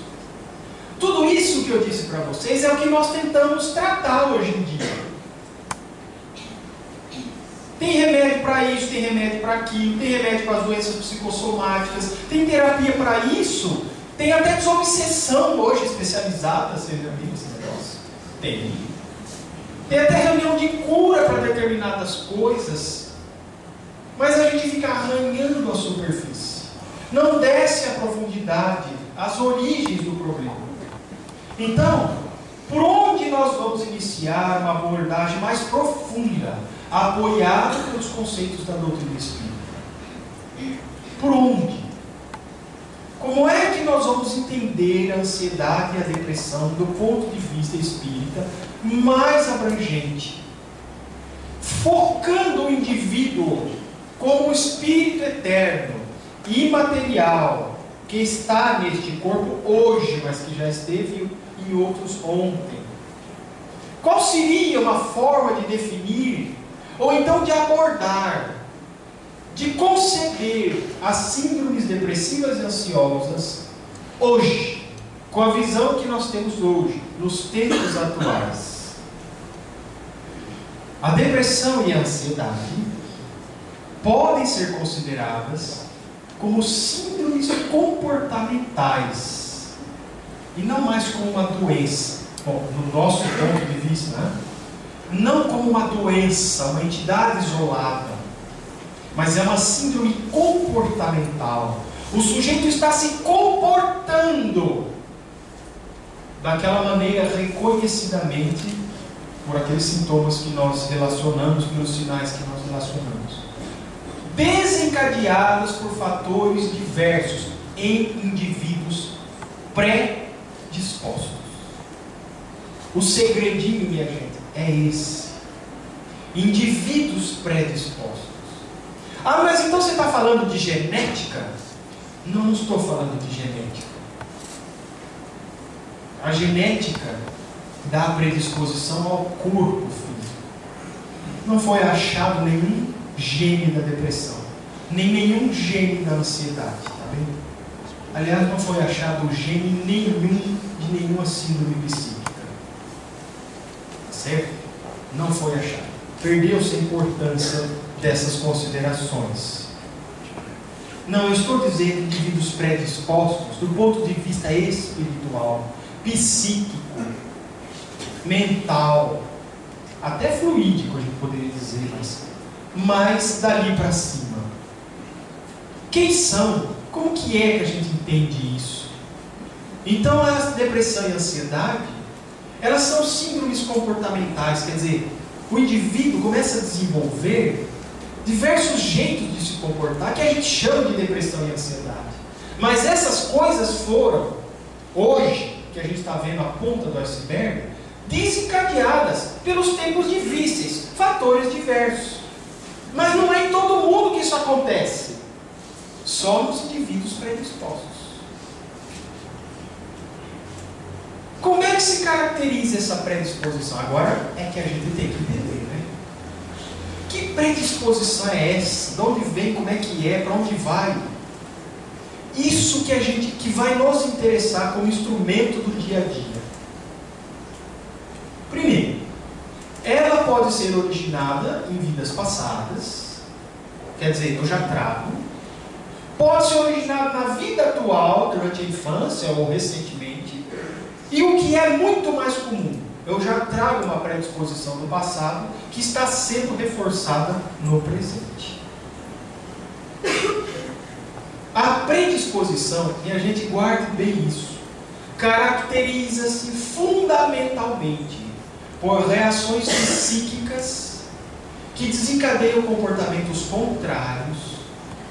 Tudo isso que eu disse para vocês é o que nós tentamos tratar hoje em dia. Tem remédio para isso, tem remédio para aquilo, tem remédio para as doenças psicossomáticas, tem terapia para isso, tem até desobsessão hoje especializada, você já viu esse negócio? Tem. Tem até reunião de cura para determinadas coisas, mas a gente fica arranhando a superfície, não desce a profundidade, as origens do problema. Então, por onde nós vamos iniciar uma abordagem mais profunda, apoiada pelos conceitos da doutrina espírita? Por onde? Como é que nós vamos entender a ansiedade e a depressão do ponto de vista espírita mais abrangente? Focando o indivíduo como um espírito eterno, imaterial, que está neste corpo hoje, mas que já esteve em outros ontem. Qual seria uma forma de definir, ou então de abordar, de conceber as síndromes depressivas e ansiosas hoje, com a visão que nós temos hoje, nos tempos atuais? A depressão e a ansiedade podem ser consideradas como síndromes comportamentais e não mais como uma doença. Bom, no nosso ponto de vista, né? Não como uma doença, uma entidade isolada, mas é uma síndrome comportamental. O sujeito está se comportando daquela maneira reconhecidamente por aqueles sintomas que nós relacionamos, pelos sinais que nós relacionamos, desencadeados por fatores diversos em indivíduos predispostos. O segredinho, minha gente, é esse: indivíduos predispostos. Ah, mas então você está falando de genética? Não estou falando de genética. A genética dá predisposição ao corpo físico. Não foi achado nenhum gene da depressão, nem nenhum gene da ansiedade, tá bem? Aliás, não foi achado gene nenhum de nenhuma síndrome psíquica. Certo? Não foi achado. Perdeu-se a importância dessas considerações. Não, eu estou dizendo indivíduos predispostos do ponto de vista espiritual, psíquico, mental, até fluídico, a gente poderia dizer, mas dali para cima. Quem são? Como que é que a gente entende isso? Então, a depressão e a ansiedade, elas são síndromes comportamentais, quer dizer, o indivíduo começa a desenvolver diversos jeitos de se comportar, que a gente chama de depressão e ansiedade. Mas essas coisas foram, hoje, que a gente está vendo a ponta do iceberg, desencadeadas pelos tempos difíceis, fatores diversos. Mas não é em todo mundo que isso acontece, só nos indivíduos predispostos. Como é que se caracteriza essa predisposição? Agora é que a gente tem que entender, né? Que predisposição é essa? De onde vem? Como é que é? Para onde vai? Isso que vai nos interessar como instrumento do dia a dia. Primeiro, ela pode ser originada em vidas passadas, quer dizer, eu já trago. Pode ser originada na vida atual, durante a infância ou recentemente. E o que é muito mais comum, eu já trago uma predisposição do passado que está sendo reforçada no presente. A predisposição, e a gente guarde bem isso, caracteriza-se fundamentalmente por reações psíquicas que desencadeiam comportamentos contrários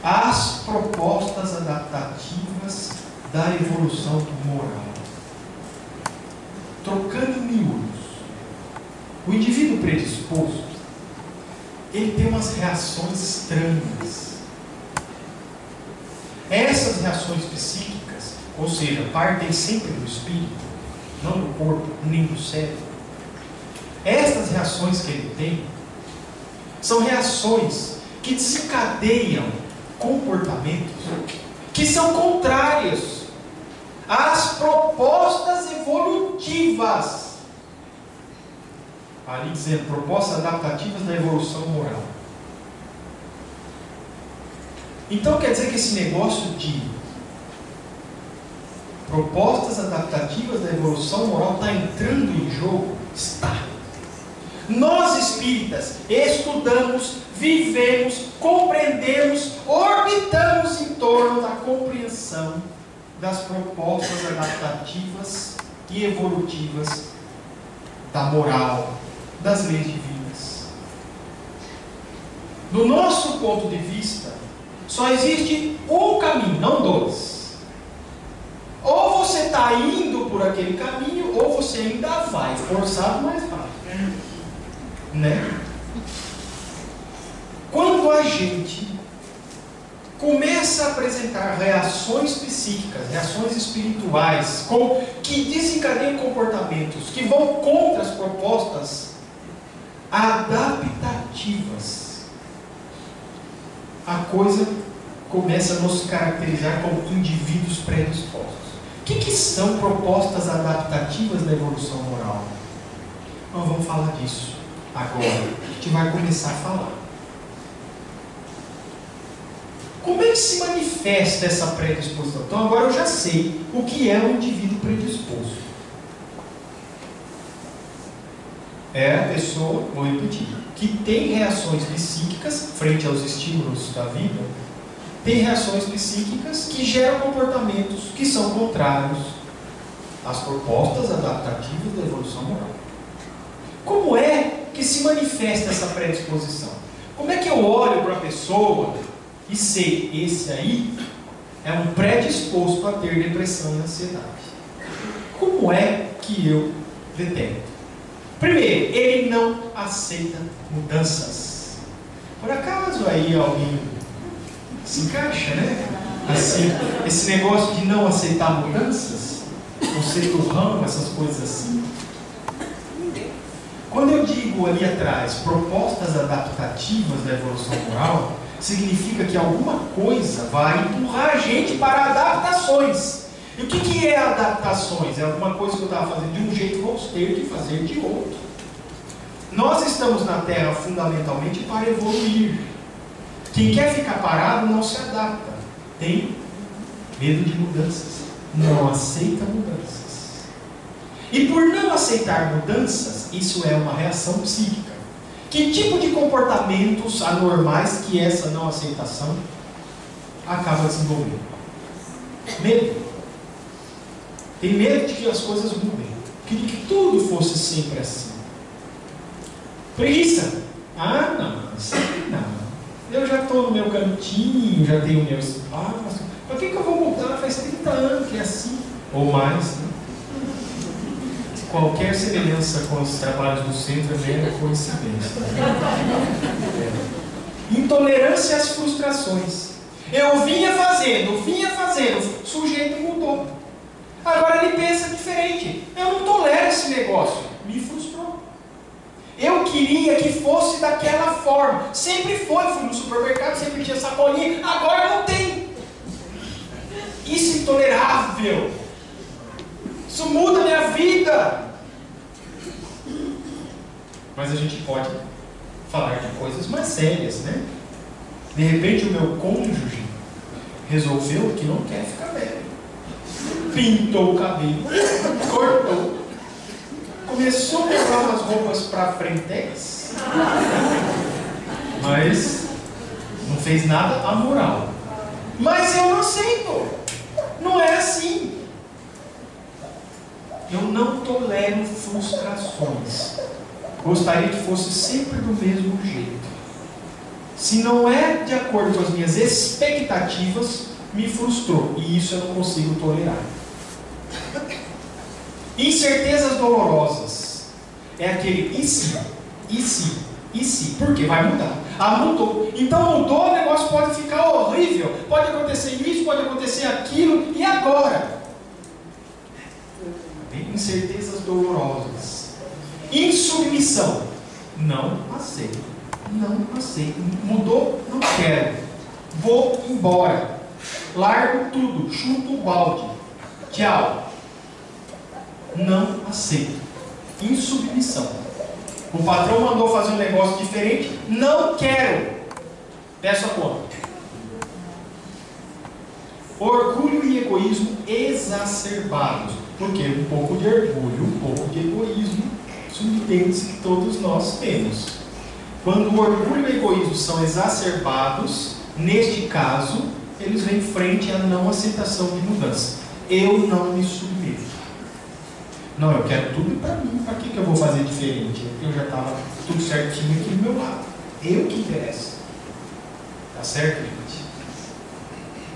às propostas adaptativas da evolução moral. Trocando em miúdos, o indivíduo predisposto, ele tem umas reações estranhas. Essas reações psíquicas, ou seja, partem sempre do espírito, não do corpo, nem do cérebro. Essas reações que ele tem, são reações que desencadeiam comportamentos que são contrários às propostas evolutivas. Ali dizendo, propostas adaptativas da evolução moral. Então quer dizer que esse negócio de propostas adaptativas da evolução moral está entrando em jogo? Está. Nós espíritas estudamos, vivemos, compreendemos, orbitamos em torno da compreensão das propostas adaptativas e evolutivas da moral, das leis divinas. Do nosso ponto de vista, só existe um caminho, não dois. Ou você está indo por aquele caminho, ou você ainda vai, forçado, mas vai. Né? Quando a gente começa a apresentar reações psíquicas, reações espirituais, que desencadeiam comportamentos que vão contra as propostas adaptativas, a coisa começa a nos caracterizar como indivíduos predispostos. O que são propostas adaptativas da evolução moral? Nós vamos falar disso agora. A gente vai começar a falar. Como é que se manifesta essa predisposição? Então agora eu já sei o que é um indivíduo predisposto. É a pessoa, vou repetir, que tem reações psíquicas frente aos estímulos da vida, tem reações psíquicas que geram comportamentos que são contrários às propostas adaptativas da evolução moral. Como é que se manifesta essa predisposição? Como é que eu olho para a pessoa e sei, esse aí é um predisposto a ter depressão e ansiedade? Como é que eu detecto? Primeiro, ele não aceita mudanças. Por acaso aí alguém se encaixa, né? Assim, esse negócio de não aceitar mudanças, conceito do ramo, essas coisas assim. Quando eu digo ali atrás, propostas adaptativas da evolução moral, significa que alguma coisa vai empurrar a gente para adaptações. E o que é adaptações? É alguma coisa que eu estava fazendo de um jeito, vou ter que fazer de outro. Nós estamos na Terra fundamentalmente para evoluir. Quem quer ficar parado não se adapta. Tem medo de mudanças. Não aceita mudanças. E por não aceitar mudanças, isso é uma reação psíquica. Que tipo de comportamentos anormais que essa não aceitação acaba desenvolvendo? Medo. Tem medo de que as coisas mudem. Queria que tudo fosse sempre assim. Preguiça. Ah, não, sempre não. Eu já estou no meu cantinho, já tenho o meu espaço. Para que eu vou mudar? Faz 30 anos que é assim. Ou mais, né? Qualquer semelhança com os trabalhos do centro é mera coincidência. Intolerância às frustrações. Eu vinha fazendo, o sujeito mudou. Agora ele pensa diferente. Eu não tolero esse negócio. Me frustrou. Eu queria que fosse daquela forma. Sempre foi. Fui no supermercado, sempre tinha sacolinha. Agora não tem. Isso é intolerável. Isso muda a minha vida. Mas a gente pode falar de coisas mais sérias, né? De repente o meu cônjuge resolveu que não quer ficar velho. Pintou o cabelo, cortou. começou a comprar umas roupas para frentex, mas não fez nada amoral. Mas eu não aceito. Não é assim. Eu não tolero frustrações. Gostaria que fosse sempre do mesmo jeito. Se não é de acordo com as minhas expectativas, me frustrou. E isso eu não consigo tolerar. Incertezas dolorosas. É aquele e se, e se, e se. Porque vai mudar. Ah, mudou. Então mudou, o negócio pode ficar horrível. Pode acontecer isso, pode acontecer aquilo. E agora? Incertezas dolorosas. Insubmissão. Não aceito. Não aceito. Mudou? Não quero. Vou embora. Largo tudo. Chuto o balde. Tchau. Não aceito. Insubmissão. O patrão mandou fazer um negócio diferente. Não quero. Peço a conta. Orgulho e egoísmo exacerbados. Porque um pouco de orgulho, um pouco de egoísmo, subentende-se que todos nós temos. Quando o orgulho e o egoísmo são exacerbados, neste caso, eles vêm frente à não aceitação de mudança. Eu não me submeto. Não, eu quero tudo para mim. Para que eu vou fazer diferente? Eu já estava tudo certinho aqui do meu lado. Eu que interessa. Tá certo, gente?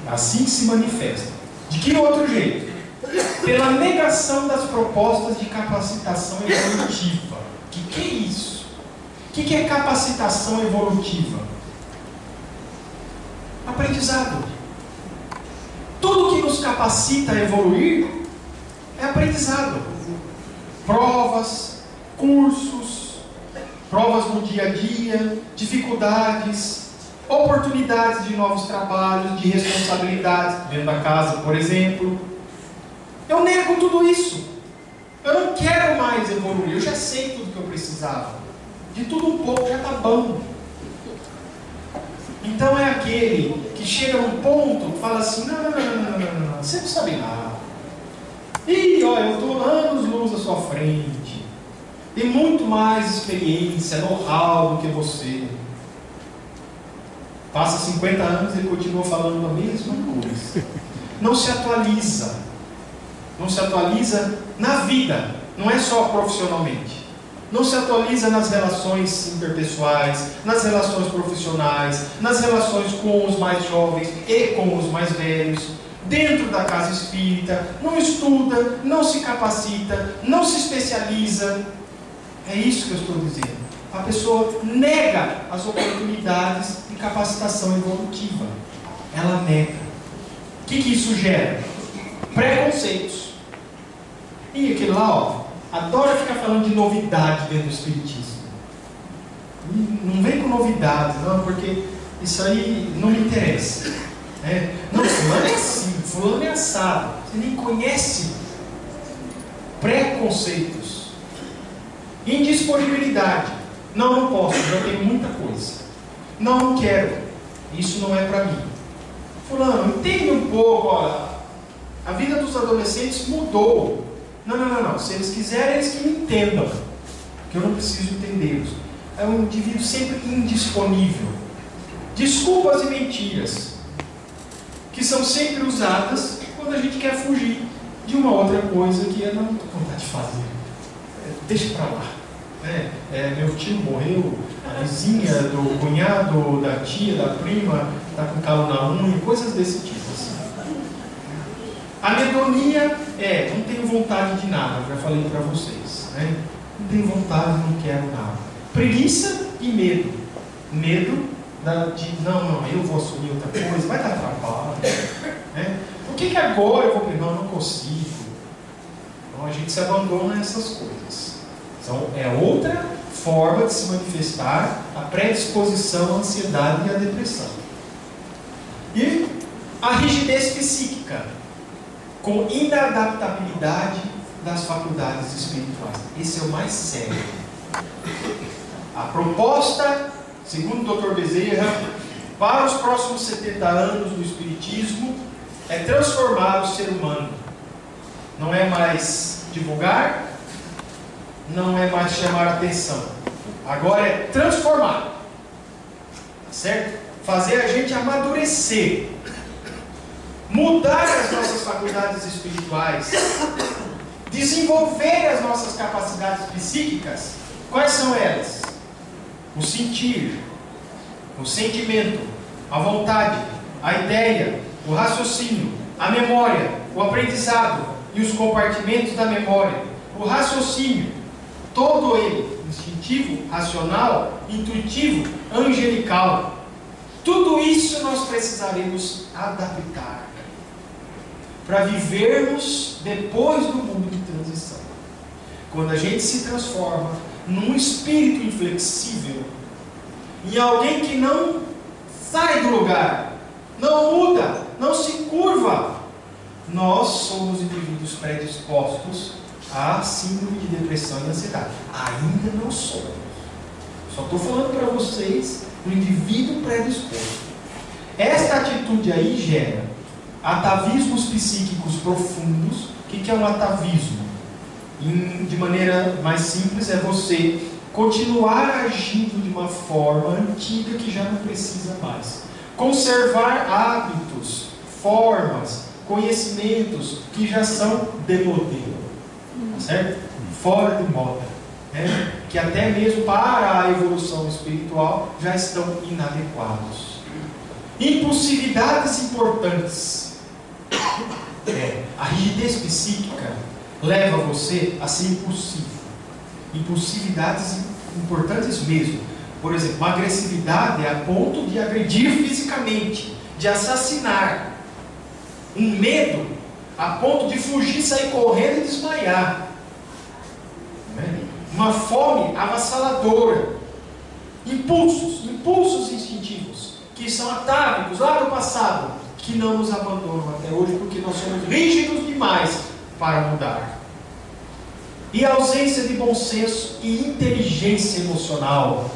Assim se manifesta. De que outro jeito? Pela negação das propostas de capacitação evolutiva. O que é isso? O que é capacitação evolutiva? Aprendizado. Tudo que nos capacita a evoluir é aprendizado. Provas, cursos, provas no dia a dia, dificuldades, oportunidades de novos trabalhos, de responsabilidades dentro da casa, por exemplo. Eu nego tudo isso. Eu não quero mais evoluir. Eu já sei tudo que eu precisava. De tudo um pouco já está bom. Então é aquele que chega num ponto e fala assim: não, você não sabe nada. Ih, olha, eu estou anos-luz à sua frente. Tem muito mais experiência, know-how do que você. Passa 50 anos e ele continua falando a mesma coisa. Não se atualiza. Não se atualiza na vida, não é só profissionalmente. Não se atualiza nas relações interpessoais, nas relações profissionais, nas relações com os mais jovens e com os mais velhos, dentro da casa espírita, não estuda, não se capacita, não se especializa. É isso que eu estou dizendo. A pessoa nega as oportunidades de capacitação evolutiva. Ela nega. O que isso gera? Preconceitos. E aquele lá, ó, adora ficar falando de novidade dentro do espiritismo. Não vem com novidades, não, porque isso aí não me interessa. Não, fulano é assim, fulano é assado. Você nem conhece. Preconceitos. Indisponibilidade. Não posso, já tenho muita coisa. Não quero. Isso não é para mim. Fulano, entende um pouco, ó. A vida dos adolescentes mudou. Não. Se eles quiserem, eles que me entendam. Que eu não preciso entendê-los. É um indivíduo sempre indisponível. Desculpas e mentiras. Que são sempre usadas quando a gente quer fugir de uma outra coisa que eu não estou com vontade de fazer. Deixa pra lá. Meu tio morreu, a vizinha do cunhado, da tia, da prima, está com calo na unha, coisas desse tipo. Assim. Anedonia não tenho vontade de nada, já falei para vocês. Não tenho vontade, não quero nada. Preguiça e medo. Medo de, não, eu vou assumir outra coisa, vai dar trabalho. Por que agora eu vou pegar? Não consigo. Então a gente se abandona a essas coisas. Então é outra forma de se manifestar a predisposição à ansiedade e à depressão. E a rigidez psíquica, com inadaptabilidade das faculdades espirituais. Esse é o mais sério. A proposta, segundo o Dr. Bezerra, para os próximos 70 anos do Espiritismo, é transformar o ser humano. Não é mais divulgar, não é mais chamar a atenção. Agora é transformar. Certo? Fazer a gente amadurecer. Mudar as nossas faculdades espirituais. Desenvolver as nossas capacidades psíquicas. Quais são elas? O sentir, o sentimento, a vontade, a ideia, o raciocínio, a memória, o aprendizado e os compartimentos da memória. O raciocínio, todo ele, instintivo, racional, intuitivo, angelical. Tudo isso nós precisaremos adaptar para vivermos depois do mundo de transição. Quando a gente se transforma num espírito inflexível, em alguém que não sai do lugar, não muda, não se curva, nós somos indivíduos predispostos a síndrome de depressão e ansiedade. Ainda não somos. Só estou falando para vocês do indivíduo predisposto. Esta atitude aí gera atavismos psíquicos profundos. O que é um atavismo? De maneira mais simples, é você continuar agindo de uma forma antiga que já não precisa mais. Conservar hábitos, formas, conhecimentos que já são demodê, certo? Fora de moda, né? Que até mesmo para a evolução espiritual já estão inadequados. Impulsividades importantes. A rigidez psíquica leva você a ser impulsivo. Impulsividades importantes mesmo. Por exemplo, uma agressividade é a ponto de agredir fisicamente, de assassinar. Um medo a ponto de fugir, sair correndo e desmaiar. Uma fome avassaladora. Impulsos instintivos, que são atávicos lá do passado, que não nos abandonam até hoje, porque nós somos rígidos demais para mudar. E ausência de bom senso e inteligência emocional.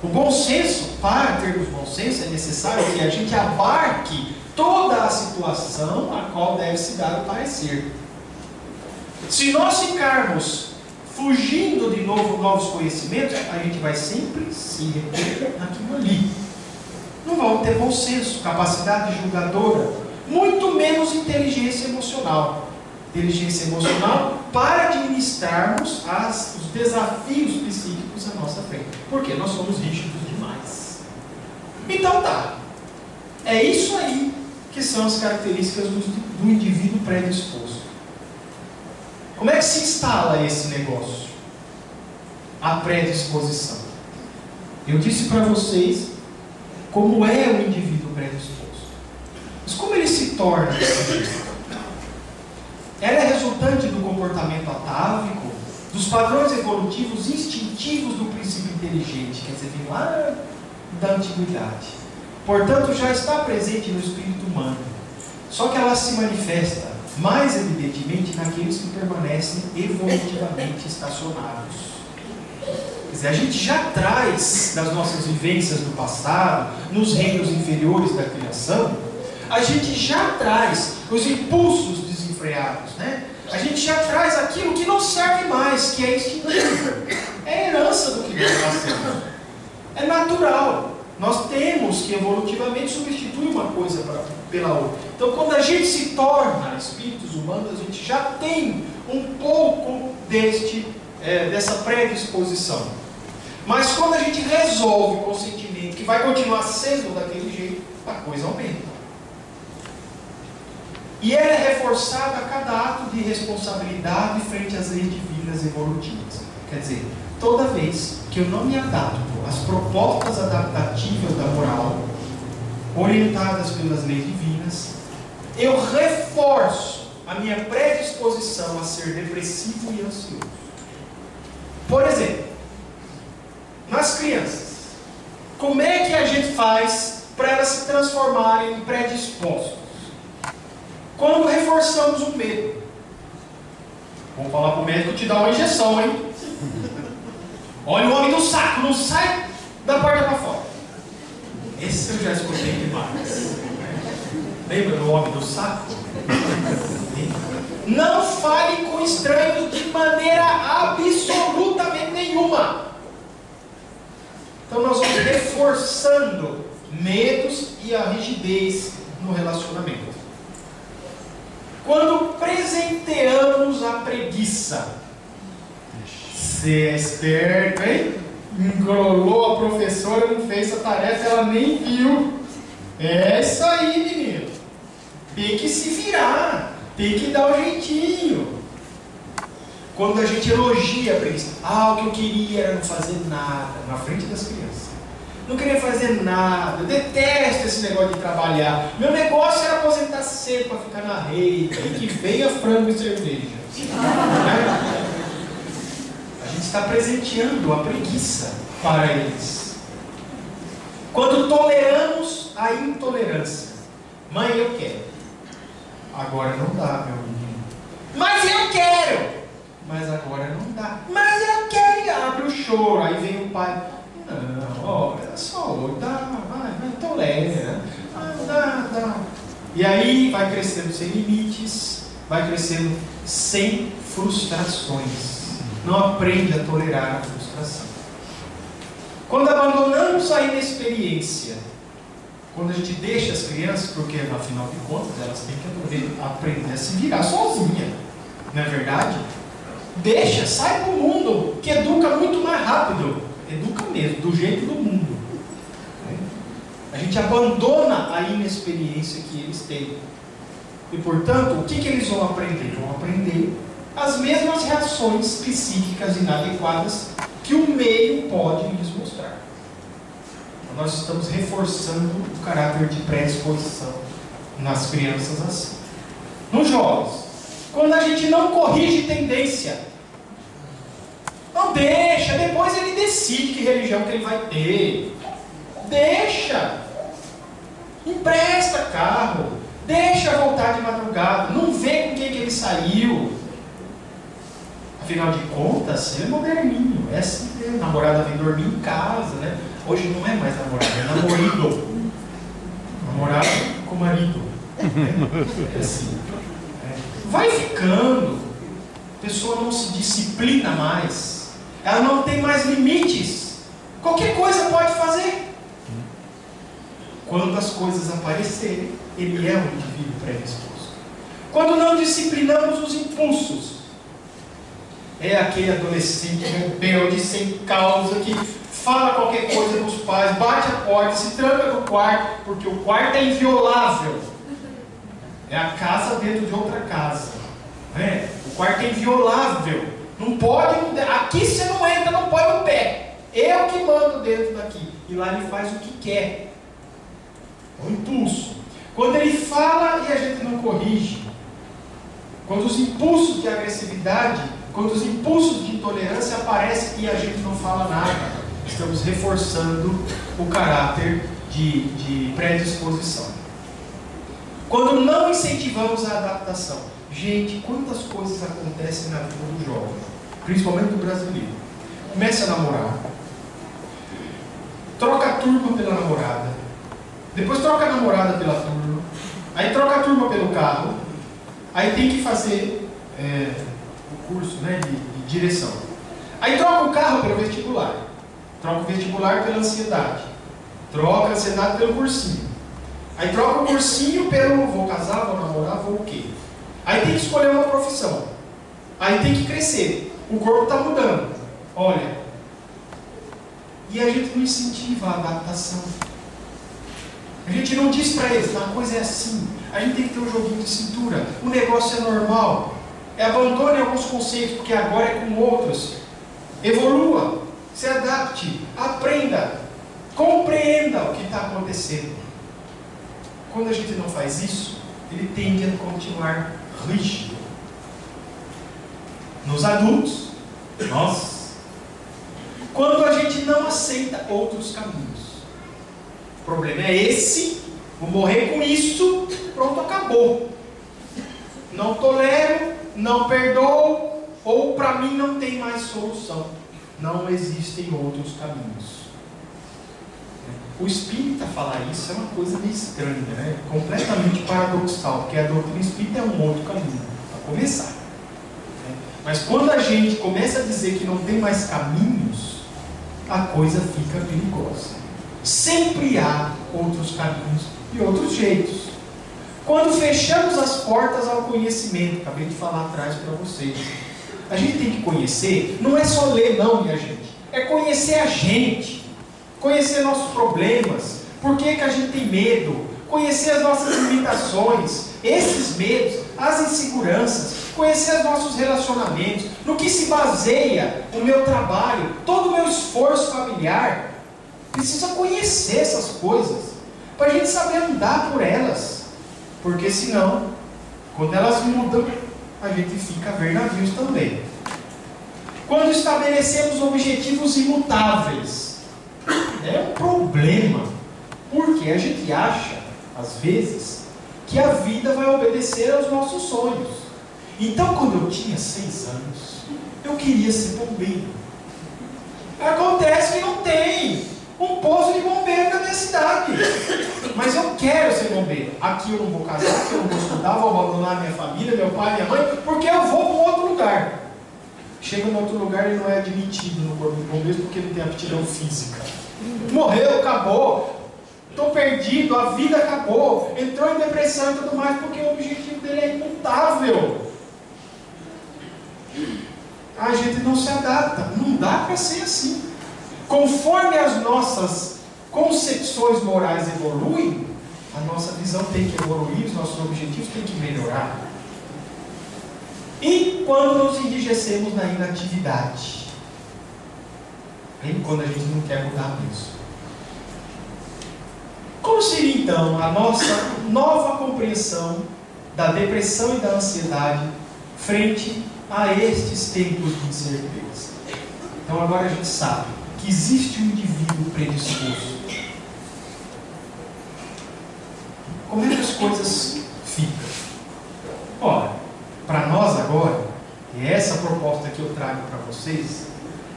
O bom senso, para termos bom senso, é necessário que a gente abarque toda a situação a qual deve se dar o parecer. Se nós ficarmos fugindo de novos conhecimentos, a gente vai sempre se reter naquilo ali. Não vamos ter bom senso, capacidade julgadora, muito menos inteligência emocional. Inteligência emocional para administrarmos os desafios psíquicos à nossa frente. Porque nós somos rígidos demais. Então tá. É isso aí que são as características do indivíduo predisposto. Como é que se instala esse negócio? A predisposição. Eu disse para vocês como é o indivíduo predisposto. Mas como ele se torna esse? Ela é resultante do comportamento atávico, dos padrões evolutivos instintivos do princípio inteligente, quer dizer, vem lá da antiguidade. Portanto, já está presente no espírito humano. Só que ela se manifesta mais evidentemente naqueles que permanecem evolutivamente estacionados. Quer dizer, a gente já traz das nossas vivências do passado, nos reinos inferiores da criação, a gente já traz os impulsos desenfreados, né? A gente já traz aquilo que não serve mais, que é instintivo. É herança do que nós nascemos. É natural. Nós temos que evolutivamente substituir uma coisa pela outra. Então, quando a gente se torna espíritos humanos, a gente já tem um pouco dessa predisposição. Mas quando a gente resolve com o sentimento que vai continuar sendo daquele jeito, a coisa aumenta. E ela é reforçada a cada ato de responsabilidade frente às leis divinas evolutivas. Quer dizer, toda vez que eu não me adapto às propostas adaptativas da moral, orientadas pelas leis divinas, eu reforço a minha predisposição a ser depressivo e ansioso. Por exemplo, nas crianças, como é que a gente faz para elas se transformarem em predispostos? Quando reforçamos o medo. Vamos falar para o médico te dar uma injeção, hein? Olha o homem do saco, não sai da porta para fora. Esse eu já escutei demais. Lembra do homem do saco? Não fale com estranhos de maneira absolutamente nenhuma. Então nós vamos reforçando medos e a rigidez no relacionamento. Quando presenteamos a preguiça, você é esperto, hein? Enrolou a professora, não fez a tarefa, ela nem viu. É isso aí, menino. Tem que se virar, tem que dar o jeitinho. Quando a gente elogia a preguiça, o que eu queria era não fazer nada, na frente das crianças. Não queria fazer nada, eu detesto esse negócio de trabalhar. Meu negócio era aposentar cedo para ficar na rede, e que venha frango e cerveja. A gente está presenteando a preguiça para eles. Quando toleramos a intolerância. Mãe, eu quero. Agora não dá, meu menino. Mas eu quero. Mas agora não dá. Mas eu quero. E abre o choro. Aí vem o pai. Não, olha só, dá, vai, tolera. Dá. E aí vai crescendo sem limites, vai crescendo sem frustrações. Não aprende a tolerar a frustração. Quando abandonamos a inexperiência, quando a gente deixa as crianças, porque afinal de contas elas têm que aprender a se virar sozinha, não é verdade? Deixa, sai para o mundo, que educa muito mais rápido. Educa mesmo, do jeito do mundo. A gente abandona a inexperiência que eles têm. E portanto, o que eles vão aprender? Vão aprender as mesmas reações psíquicas inadequadas que o meio pode lhes mostrar. Então, nós estamos reforçando o caráter de predisposição nas crianças assim. Nos jovens, quando a gente não corrige tendência, não deixa, depois ele decide que religião que ele vai ter. Deixa. Empresta carro. Deixa voltar de madrugada. Não vê com quem que ele saiu. Afinal de contas, ele é moderninho. É assim mesmo. A namorada vem dormir em casa, né? Hoje não é mais namorada, é namorido. Namorado com marido. É assim. Vai ficando. A pessoa não se disciplina mais. Ela não tem mais limites. Qualquer coisa pode fazer. Quando as coisas aparecerem, ele é um indivíduo predisposto. Quando não disciplinamos os impulsos, é aquele adolescente rebelde sem causa que fala qualquer coisa para os pais, bate a porta, se tranca no quarto, porque o quarto é inviolável. É a casa dentro de outra casa. O quarto é inviolável. Não pode, aqui você não entra, não põe o pé. Eu que mando dentro daqui. E lá ele faz o que quer. É um impulso. Quando ele fala e a gente não corrige, quando os impulsos de agressividade, quando os impulsos de intolerância aparecem e a gente não fala nada, estamos reforçando o caráter de predisposição. Quando não incentivamos a adaptação. Gente, quantas coisas acontecem na vida do jovem, principalmente do brasileiro. Começa a namorar, troca a turma pela namorada, depois troca a namorada pela turma, aí troca a turma pelo carro, aí tem que fazer o curso, né, de direção. Aí troca o carro pelo vestibular, troca o vestibular pela ansiedade, troca a ansiedade pelo cursinho, aí troca o cursinho pelo vou casar, vou namorar, vou o quê? Aí tem que escolher uma profissão. Aí tem que crescer. O corpo está mudando. Olha. E a gente não incentiva a adaptação. A gente não diz para eles, a coisa é assim. A gente tem que ter um joguinho de cintura. O negócio é normal. Abandone alguns conceitos, porque agora é com outros. Evolua. Se adapte. Aprenda. Compreenda o que está acontecendo. Quando a gente não faz isso, ele tende a continuar rígido. Nos adultos, nós, quando a gente não aceita outros caminhos, o problema é esse, vou morrer com isso, pronto, acabou. Não tolero, não perdoo, ou para mim não tem mais solução. Não existem outros caminhos. O espírita falar isso é uma coisa meio estranha, né? Completamente paradoxal, porque a doutrina espírita é um outro caminho. começar. Mas quando a gente começa a dizer que não tem mais caminhos, a coisa fica perigosa. Sempre há outros caminhos e outros jeitos. Quando fechamos as portas ao conhecimento, acabei de falar atrás para vocês, a gente tem que conhecer, não é só ler não, minha gente, é conhecer a gente, conhecer nossos problemas, por que a gente tem medo, conhecer as nossas limitações, esses medos, as inseguranças, conhecer os nossos relacionamentos, no que se baseia o meu trabalho, todo o meu esforço familiar. Precisa conhecer essas coisas, para a gente saber andar por elas, porque senão, quando elas mudam, a gente fica a ver navios também. Quando estabelecemos objetivos imutáveis, é um problema, porque a gente acha, às vezes, que a vida vai obedecer aos nossos sonhos. Então, quando eu tinha 6 anos, eu queria ser bombeiro. Acontece que não tem um posto de bombeiro na minha cidade, mas eu quero ser bombeiro. Aqui eu não vou casar, aqui eu não vou estudar, vou abandonar minha família, meu pai, minha mãe, porque eu vou para um outro lugar. Chega em outro lugar e não é admitido no corpo de bombeiros porque não tem aptidão física. Morreu, acabou. Estou perdido, a vida acabou, entrou em depressão e tudo mais, porque o objetivo dele é imutável. A gente não se adapta, não dá para ser assim. Conforme as nossas concepções morais evoluem, a nossa visão tem que evoluir, os nossos objetivos têm que melhorar. E quando nos enrijecemos na inatividade? Aí quando a gente não quer mudar isso. Como seria então a nossa nova compreensão da depressão e da ansiedade frente a estes tempos de incerteza? Então agora a gente sabe que existe um indivíduo predisposto. Como é que as coisas ficam? Ora, para nós agora, e essa proposta que eu trago para vocês,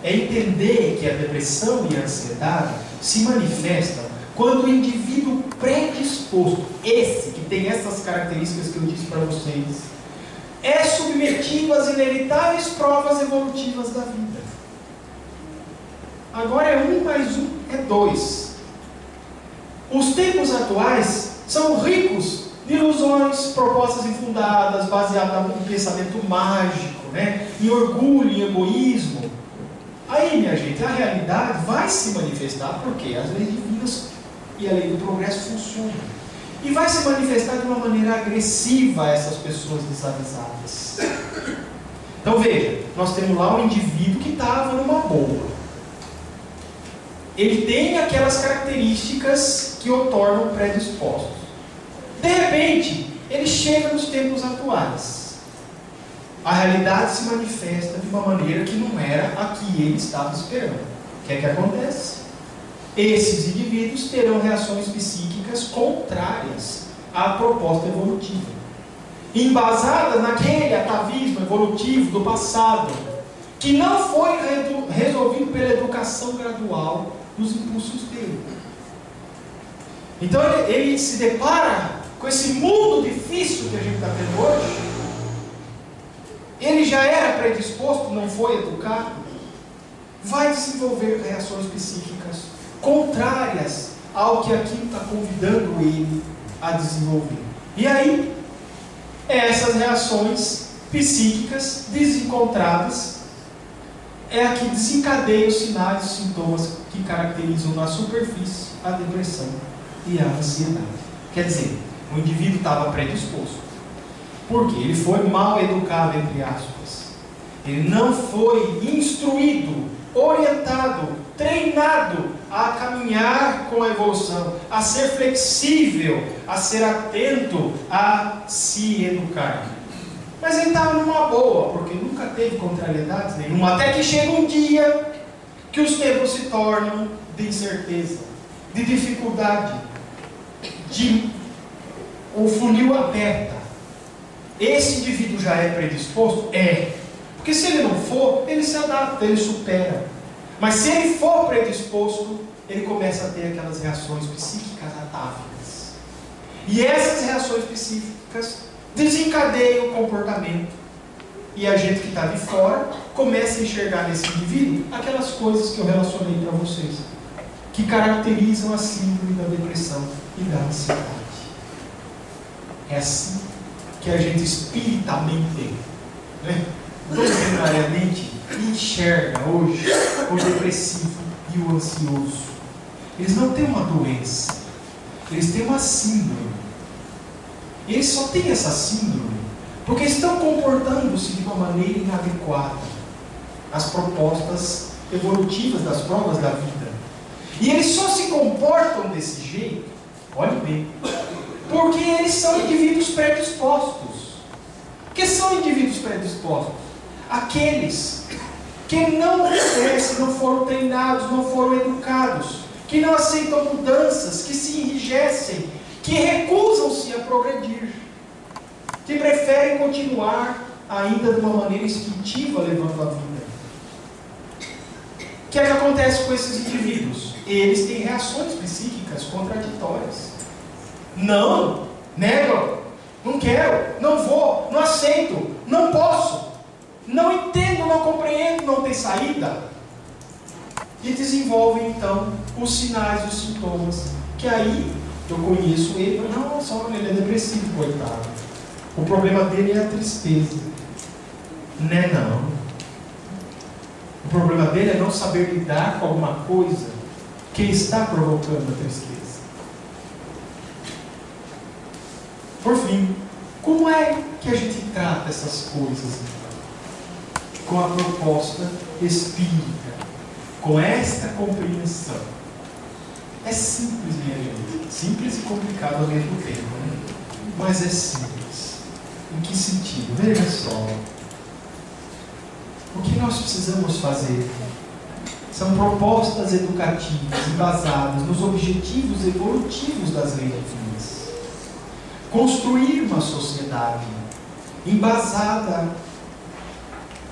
é entender que a depressão e a ansiedade se manifestam quando o indivíduo predisposto, esse que tem essas características que eu disse para vocês, é submetido às inevitáveis provas evolutivas da vida. Agora é 1 mais 1 é 2. Os tempos atuais são ricos de ilusões, propostas infundadas, baseadas em pensamento mágico, em orgulho, em egoísmo. Aí, minha gente, a realidade vai se manifestar porque as leis divinas e a lei do progresso funcionam. E vai se manifestar de uma maneira agressiva a essas pessoas desavisadas. Então veja, nós temos lá um indivíduo que estava numa boa. Ele tem aquelas características que o tornam predisposto. De repente, ele chega nos tempos atuais. A realidade se manifesta de uma maneira que não era a que ele estava esperando. O que é que acontece? Esses indivíduos terão reações psíquicas contrárias à proposta evolutiva, embasadas naquele atavismo evolutivo do passado, que não foi resolvido pela educação gradual dos impulsos dele. Então ele se depara com esse mundo difícil que a gente está tendo hoje. Ele já era predisposto, não foi educado, vai desenvolver reações psíquicas contrárias ao que aquilo está convidando ele a desenvolver. E aí, essas reações psíquicas desencontradas é a que desencadeia os sinais e sintomas que caracterizam na superfície a depressão e a ansiedade. Quer dizer, o indivíduo estava predisposto. Por quê? Ele foi mal educado, entre aspas. Ele não foi instruído, orientado, treinado a caminhar com a evolução, a ser flexível, a ser atento, a se educar. Mas ele estava numa boa, porque nunca teve contrariedades nenhuma, até que chega um dia que os tempos se tornam de incerteza, de dificuldade, o funil aperta. Esse indivíduo já é predisposto? É. Porque se ele não for, ele se adapta, ele supera. Mas se ele for predisposto, ele começa a ter aquelas reações psíquicas atávicas. E essas reações psíquicas desencadeiam o comportamento e a gente que está de fora começa a enxergar nesse indivíduo aquelas coisas que eu relacionei para vocês, que caracterizam a síndrome da depressão e da ansiedade. É assim que a gente espiritamente, doutrinariamente, enxerga hoje o depressivo e o ansioso. Eles não têm uma doença, eles têm uma síndrome. Eles só têm essa síndrome porque estão comportando-se de uma maneira inadequada às propostas evolutivas das provas da vida. E eles só se comportam desse jeito, olhe bem, porque eles são indivíduos predispostos. O que são indivíduos predispostos? Aqueles que não crescem, não foram treinados, não foram educados, que não aceitam mudanças, que se enrijecem, que recusam-se a progredir, que preferem continuar ainda de uma maneira instintiva levando a vida. O que é que acontece com esses indivíduos? Eles têm reações psíquicas contraditórias. Não, nego, não quero, não vou, não aceito, não posso, não entendo, não compreendo, não tem saída. E desenvolvem então os sinais, os sintomas, que aí eu conheço ele, nossa, olha, ele é depressivo, coitado. O problema dele é a tristeza. Né, não. O problema dele é não saber lidar com alguma coisa que está provocando a tristeza. Por fim, como é que a gente trata essas coisas? Com a proposta espírita, com esta compreensão. É simples, minha gente. Simples e complicado ao mesmo tempo, né? Mas é simples. Em que sentido? Veja só. O que nós precisamos fazer são propostas educativas embasadas nos objetivos evolutivos das leis divinas. Construir uma sociedade embasada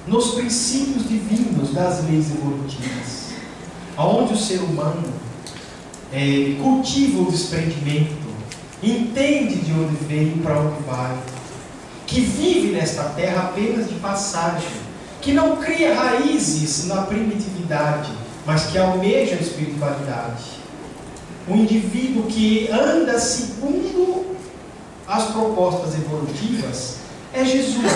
nos princípios divinos das leis evolutivas, onde o ser humano cultiva o desprendimento, entende de onde veio e para onde vai, que vive nesta terra apenas de passagem, que não cria raízes na primitividade, mas que almeja a espiritualidade. Um indivíduo que anda segundo as propostas evolutivas é Jesus,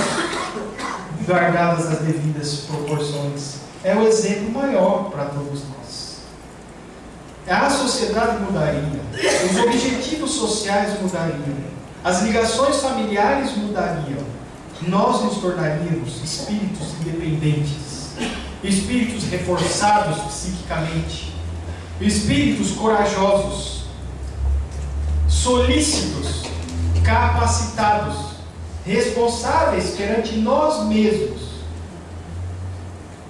guardadas as devidas proporções. É o exemplo maior para todos nós. A sociedade mudaria, os objetivos sociais mudariam, as ligações familiares mudariam, nós nos tornaríamos espíritos independentes, espíritos reforçados psiquicamente, espíritos corajosos, solícitos, capacitados, responsáveis perante nós mesmos,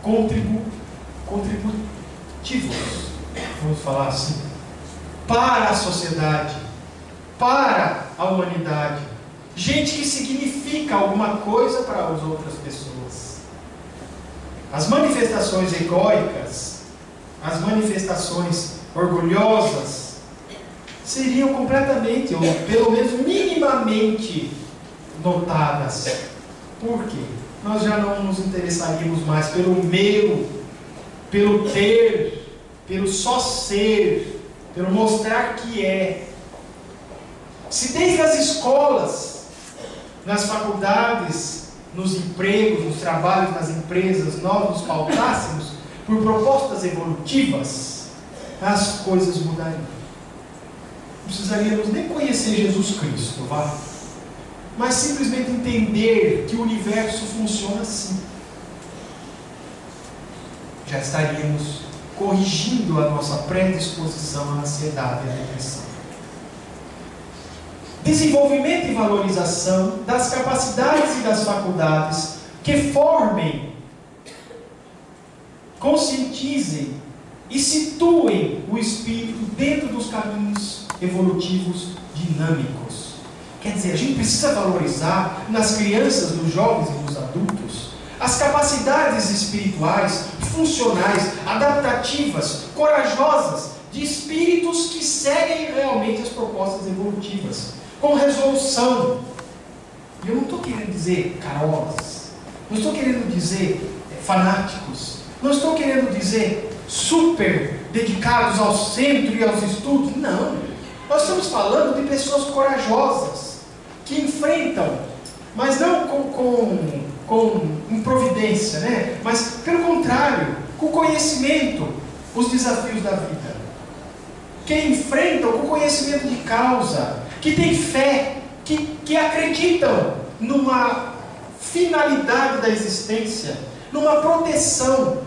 contributivos, vamos falar assim, para a sociedade, para a humanidade, gente que significa alguma coisa para as outras pessoas. As manifestações egóicas, as manifestações orgulhosas, seriam completamente, ou pelo menos minimamente, notadas. Por quê? Nós já não nos interessaríamos mais pelo meu, pelo ter, pelo só ser, pelo mostrar que é. Se desde as escolas, nas faculdades, nos empregos, nos trabalhos, nas empresas, nós nos pautássemos por propostas evolutivas, as coisas mudariam. Não precisaríamos nem conhecer Jesus Cristo, vá, mas simplesmente entender que o universo funciona assim. Já estaríamos corrigindo a nossa predisposição à ansiedade e à depressão. Desenvolvimento e valorização das capacidades e das faculdades que formem, conscientizem e situem o espírito dentro dos caminhos evolutivos dinâmicos. Quer dizer, a gente precisa valorizar nas crianças, nos jovens e nos adultos as capacidades espirituais, funcionais, adaptativas, corajosas, de espíritos que seguem realmente as propostas evolutivas, com resolução. E eu não estou querendo dizer carolas, não estou querendo dizer fanáticos, não estou querendo dizer super dedicados ao centro e aos estudos, não. Nós estamos falando de pessoas corajosas, que enfrentam, mas não com improvidência, né? Mas pelo contrário, com conhecimento, os desafios da vida. Que enfrentam com conhecimento de causa, que têm fé, que acreditam numa finalidade da existência, numa proteção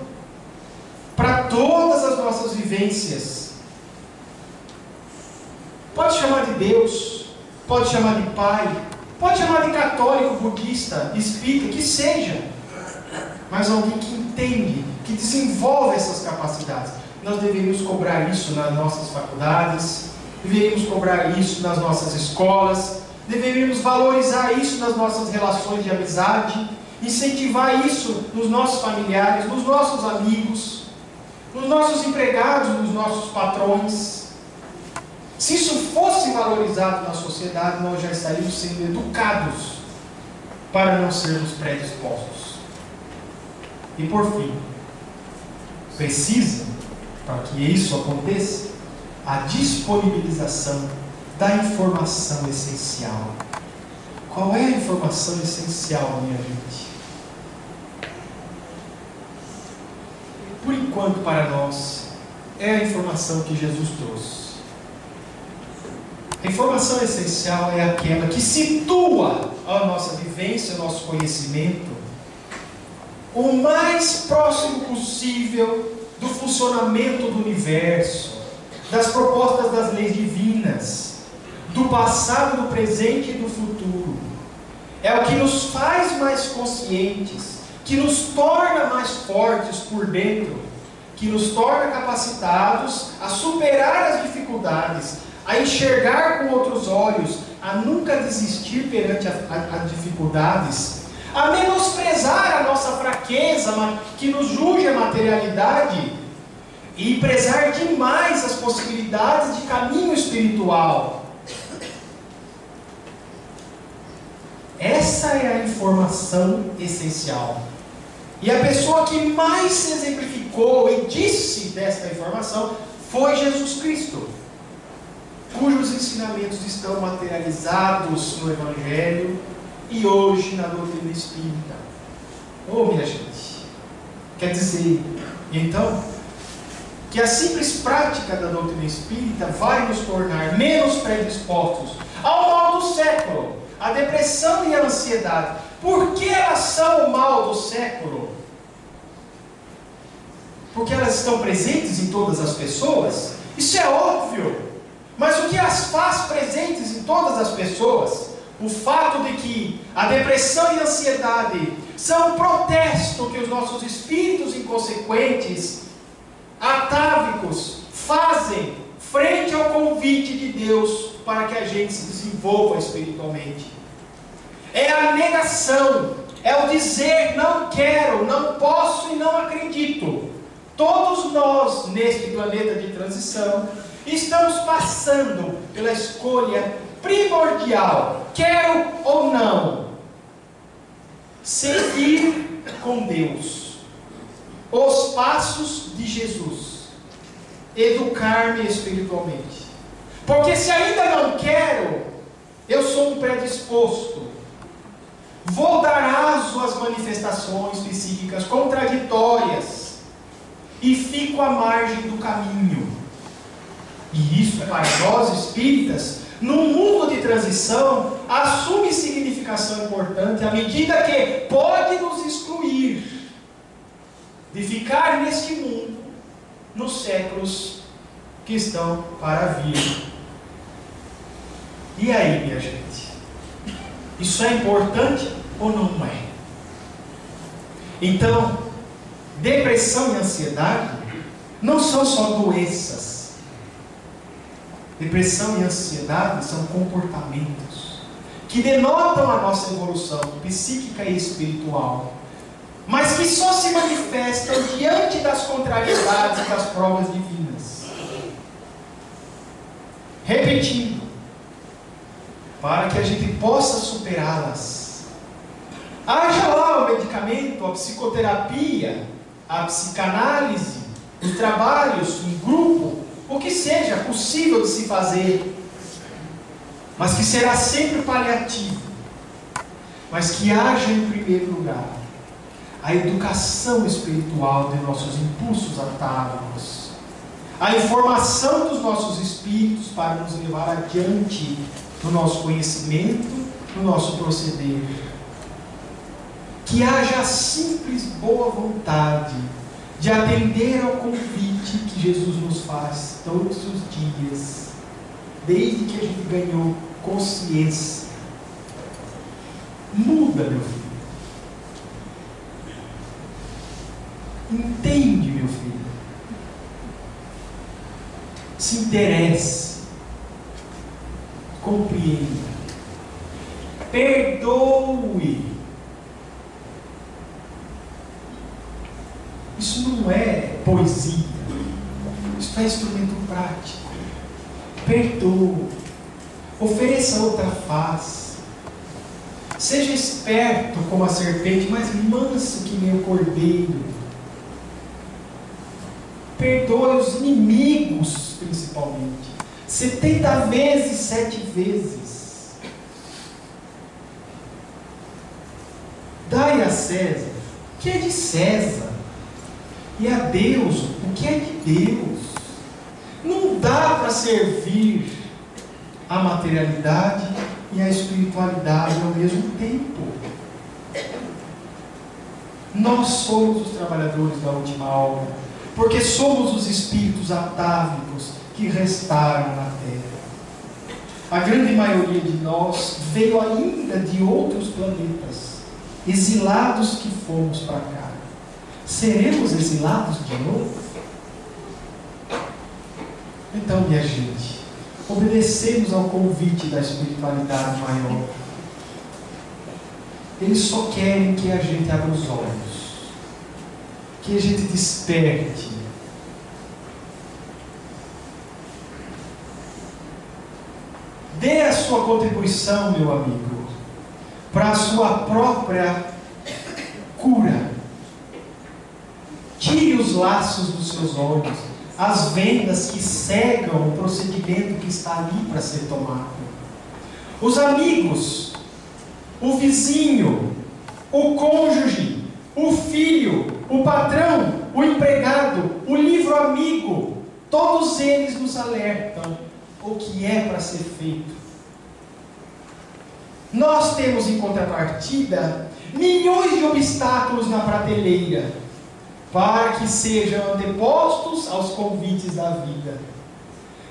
para todas as nossas vivências. Pode chamar de Deus, pode chamar de Pai, pode chamar de católico, budista, espírita, que seja, mas alguém que entende, que desenvolve essas capacidades. Nós deveríamos cobrar isso nas nossas faculdades, deveríamos cobrar isso nas nossas escolas, deveríamos valorizar isso nas nossas relações de amizade, incentivar isso nos nossos familiares, nos nossos amigos, nos nossos empregados, nos nossos patrões. Se isso fosse valorizado na sociedade, nós já estaríamos sendo educados para não sermos predispostos. E por fim, precisa, para que isso aconteça, a disponibilização da informação essencial. Qual é a informação essencial, minha gente? Por enquanto, para nós, é a informação que Jesus trouxe. A informação essencial é aquela que situa a nossa vivência, o nosso conhecimento, o mais próximo possível do funcionamento do universo, das propostas das leis divinas, do passado, do presente e do futuro. É o que nos faz mais conscientes, que nos torna mais fortes por dentro, que nos torna capacitados a superar as dificuldades, a enxergar com outros olhos, a nunca desistir perante as dificuldades, a menosprezar a nossa fraqueza, que nos julga a materialidade, e prezar demais as possibilidades de caminho espiritual. Essa é a informação essencial. E a pessoa que mais se exemplificou e disse desta informação foi Jesus Cristo, cujos ensinamentos estão materializados no Evangelho e hoje na doutrina espírita. Oh, minha gente, quer dizer, então, que a simples prática da doutrina espírita vai nos tornar menos predispostos ao mal do século, à depressão e à ansiedade. Por que elas são o mal do século? Porque elas estão presentes em todas as pessoas? Isso é óbvio. Mas o que as faz presentes em todas as pessoas? O fato de que a depressão e a ansiedade são um protesto que os nossos espíritos inconsequentes, atávicos, fazem frente ao convite de Deus para que a gente se desenvolva espiritualmente. É a negação, é o dizer não quero, não posso e não acredito. Todos nós neste planeta de transição estamos passando pela escolha primordial, quero ou não, seguir com Deus os passos de Jesus, educar-me espiritualmente. Porque se ainda não quero, eu sou um predisposto, vou dar aso às manifestações psíquicas contraditórias e fico à margem do caminho. E isso, para nós espíritas, num mundo de transição, assume significação importante à medida que pode nos excluir de ficar neste mundo nos séculos que estão para vir. E aí, minha gente? Isso é importante ou não é? Então, depressão e ansiedade não são só doenças. Depressão e ansiedade são comportamentos que denotam a nossa evolução psíquica e espiritual, mas que só se manifestam diante das contrariedades e das provas divinas. Repetindo, para que a gente possa superá-las, haja lá usar o medicamento, a psicoterapia, a psicanálise, os trabalhos em grupo, o que seja possível de se fazer, mas que será sempre paliativo, mas que haja em primeiro lugar a educação espiritual de nossos impulsos atávicos, a informação dos nossos espíritos para nos levar adiante no nosso conhecimento, no nosso proceder. Que haja a simples boa vontade de atender ao convite que Jesus nos faz todos os dias, desde que a gente ganhou consciência. Muda, meu filho. Entende, meu filho. Se interesse. Compreenda. Perdoe. Isso não é poesia. Isso é instrumento prático. Perdoe. Ofereça outra face. Seja esperto como a serpente, mas manso que nem o cordeiro. Perdoe os inimigos, principalmente. 70 vezes, 7 vezes. Dai a César o que é de César, e a Deus o que é de Deus. Não dá para servir a materialidade e a espiritualidade ao mesmo tempo. Nós somos os trabalhadores da última hora, porque somos os espíritos atávicos que restaram na Terra. A grande maioria de nós veio ainda de outros planetas, exilados que fomos para cá. Seremos exilados de novo? Então, minha gente, obedecemos ao convite da espiritualidade maior. Eles só querem que a gente abra os olhos, que a gente desperte. Dê a sua contribuição, meu amigo, para a sua própria cura. Tire os laços dos seus olhos, as vendas que cegam o procedimento que está ali para ser tomado. Os amigos, o vizinho, o cônjuge, o filho, o patrão, o empregado, o livro amigo, todos eles nos alertam o que é para ser feito. Nós temos em contrapartida milhões de obstáculos na prateleira, para que sejam antepostos aos convites da vida.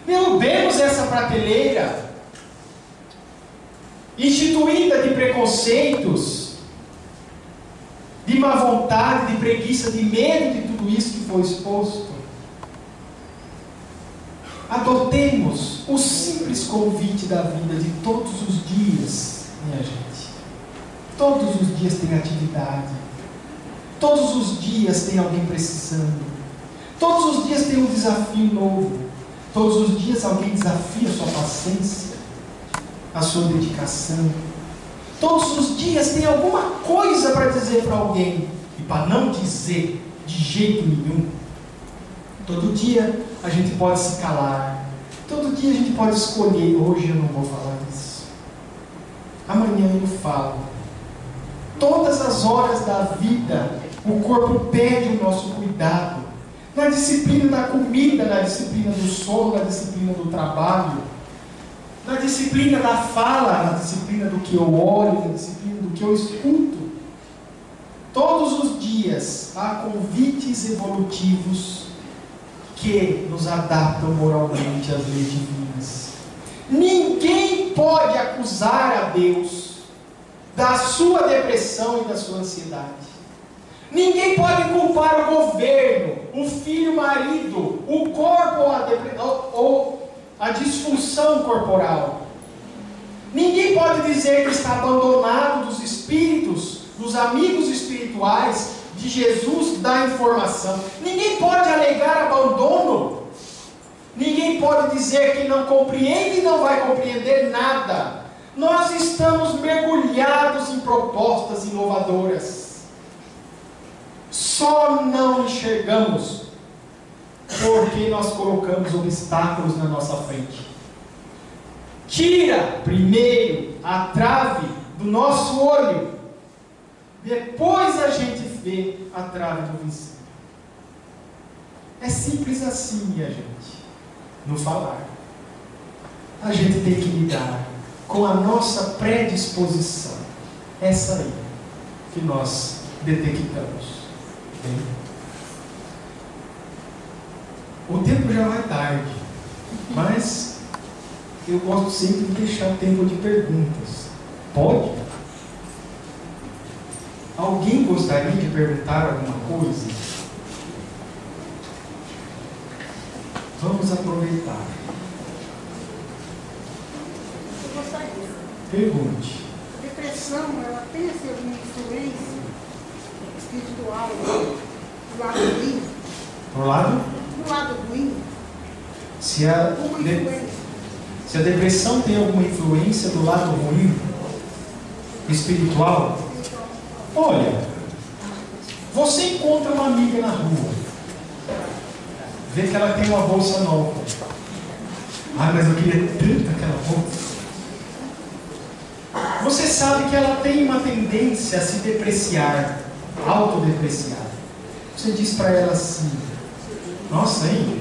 Derrubemos essa prateleira instituída de preconceitos, de má vontade, de preguiça, de medo de tudo isso que foi exposto. Adotemos o simples convite da vida de todos os dias, minha gente. Todos os dias tem atividade. Todos os dias tem alguém precisando. Todos os dias tem um desafio novo. Todos os dias alguém desafia a sua paciência, a sua dedicação. Todos os dias tem alguma coisa para dizer para alguém, e para não dizer de jeito nenhum. Todo dia a gente pode se calar. Todo dia a gente pode escolher, hoje eu não vou falar isso, amanhã eu falo. Todas as horas da vida o corpo pede o nosso cuidado, na disciplina da comida, na disciplina do sono, na disciplina do trabalho, na disciplina da fala, na disciplina do que eu olho, na disciplina do que eu escuto. Todos os dias há convites evolutivos que nos adaptam moralmente às leis divinas. Ninguém pode acusar a Deus da sua depressão e da sua ansiedade. Ninguém pode culpar o governo, o filho, o marido, o corpo ou a disfunção corporal. Ninguém pode dizer que está abandonado dos espíritos, dos amigos espirituais de Jesus da informação. Ninguém pode alegar abandono. Ninguém pode dizer que não compreende e não vai compreender nada. Nós estamos mergulhados em propostas inovadoras. Só não enxergamos porque nós colocamos obstáculos na nossa frente. Tira primeiro a trave do nosso olho, depois a gente vê a trave do vizinho. É simples assim, minha gente, no falar. A gente tem que lidar com a nossa predisposição, essa aí que nós detectamos. Bem? O tempo já vai tarde, mas eu gosto sempre de deixar tempo de perguntas. Pode? Alguém gostaria de perguntar alguma coisa? Vamos aproveitar. Eu gostaria. Pergunte. A depressão, ela tem alguma influência espiritual do lado ruim? Pro lado? Do lado ruim? Se a depressão tem alguma influência do lado ruim, espiritual, olha, você encontra uma amiga na rua, vê que ela tem uma bolsa nova. Ah, mas eu queria tanto aquela bolsa. Você sabe que ela tem uma tendência a se depreciar, autodepreciar. Você diz para ela assim: nossa, hein?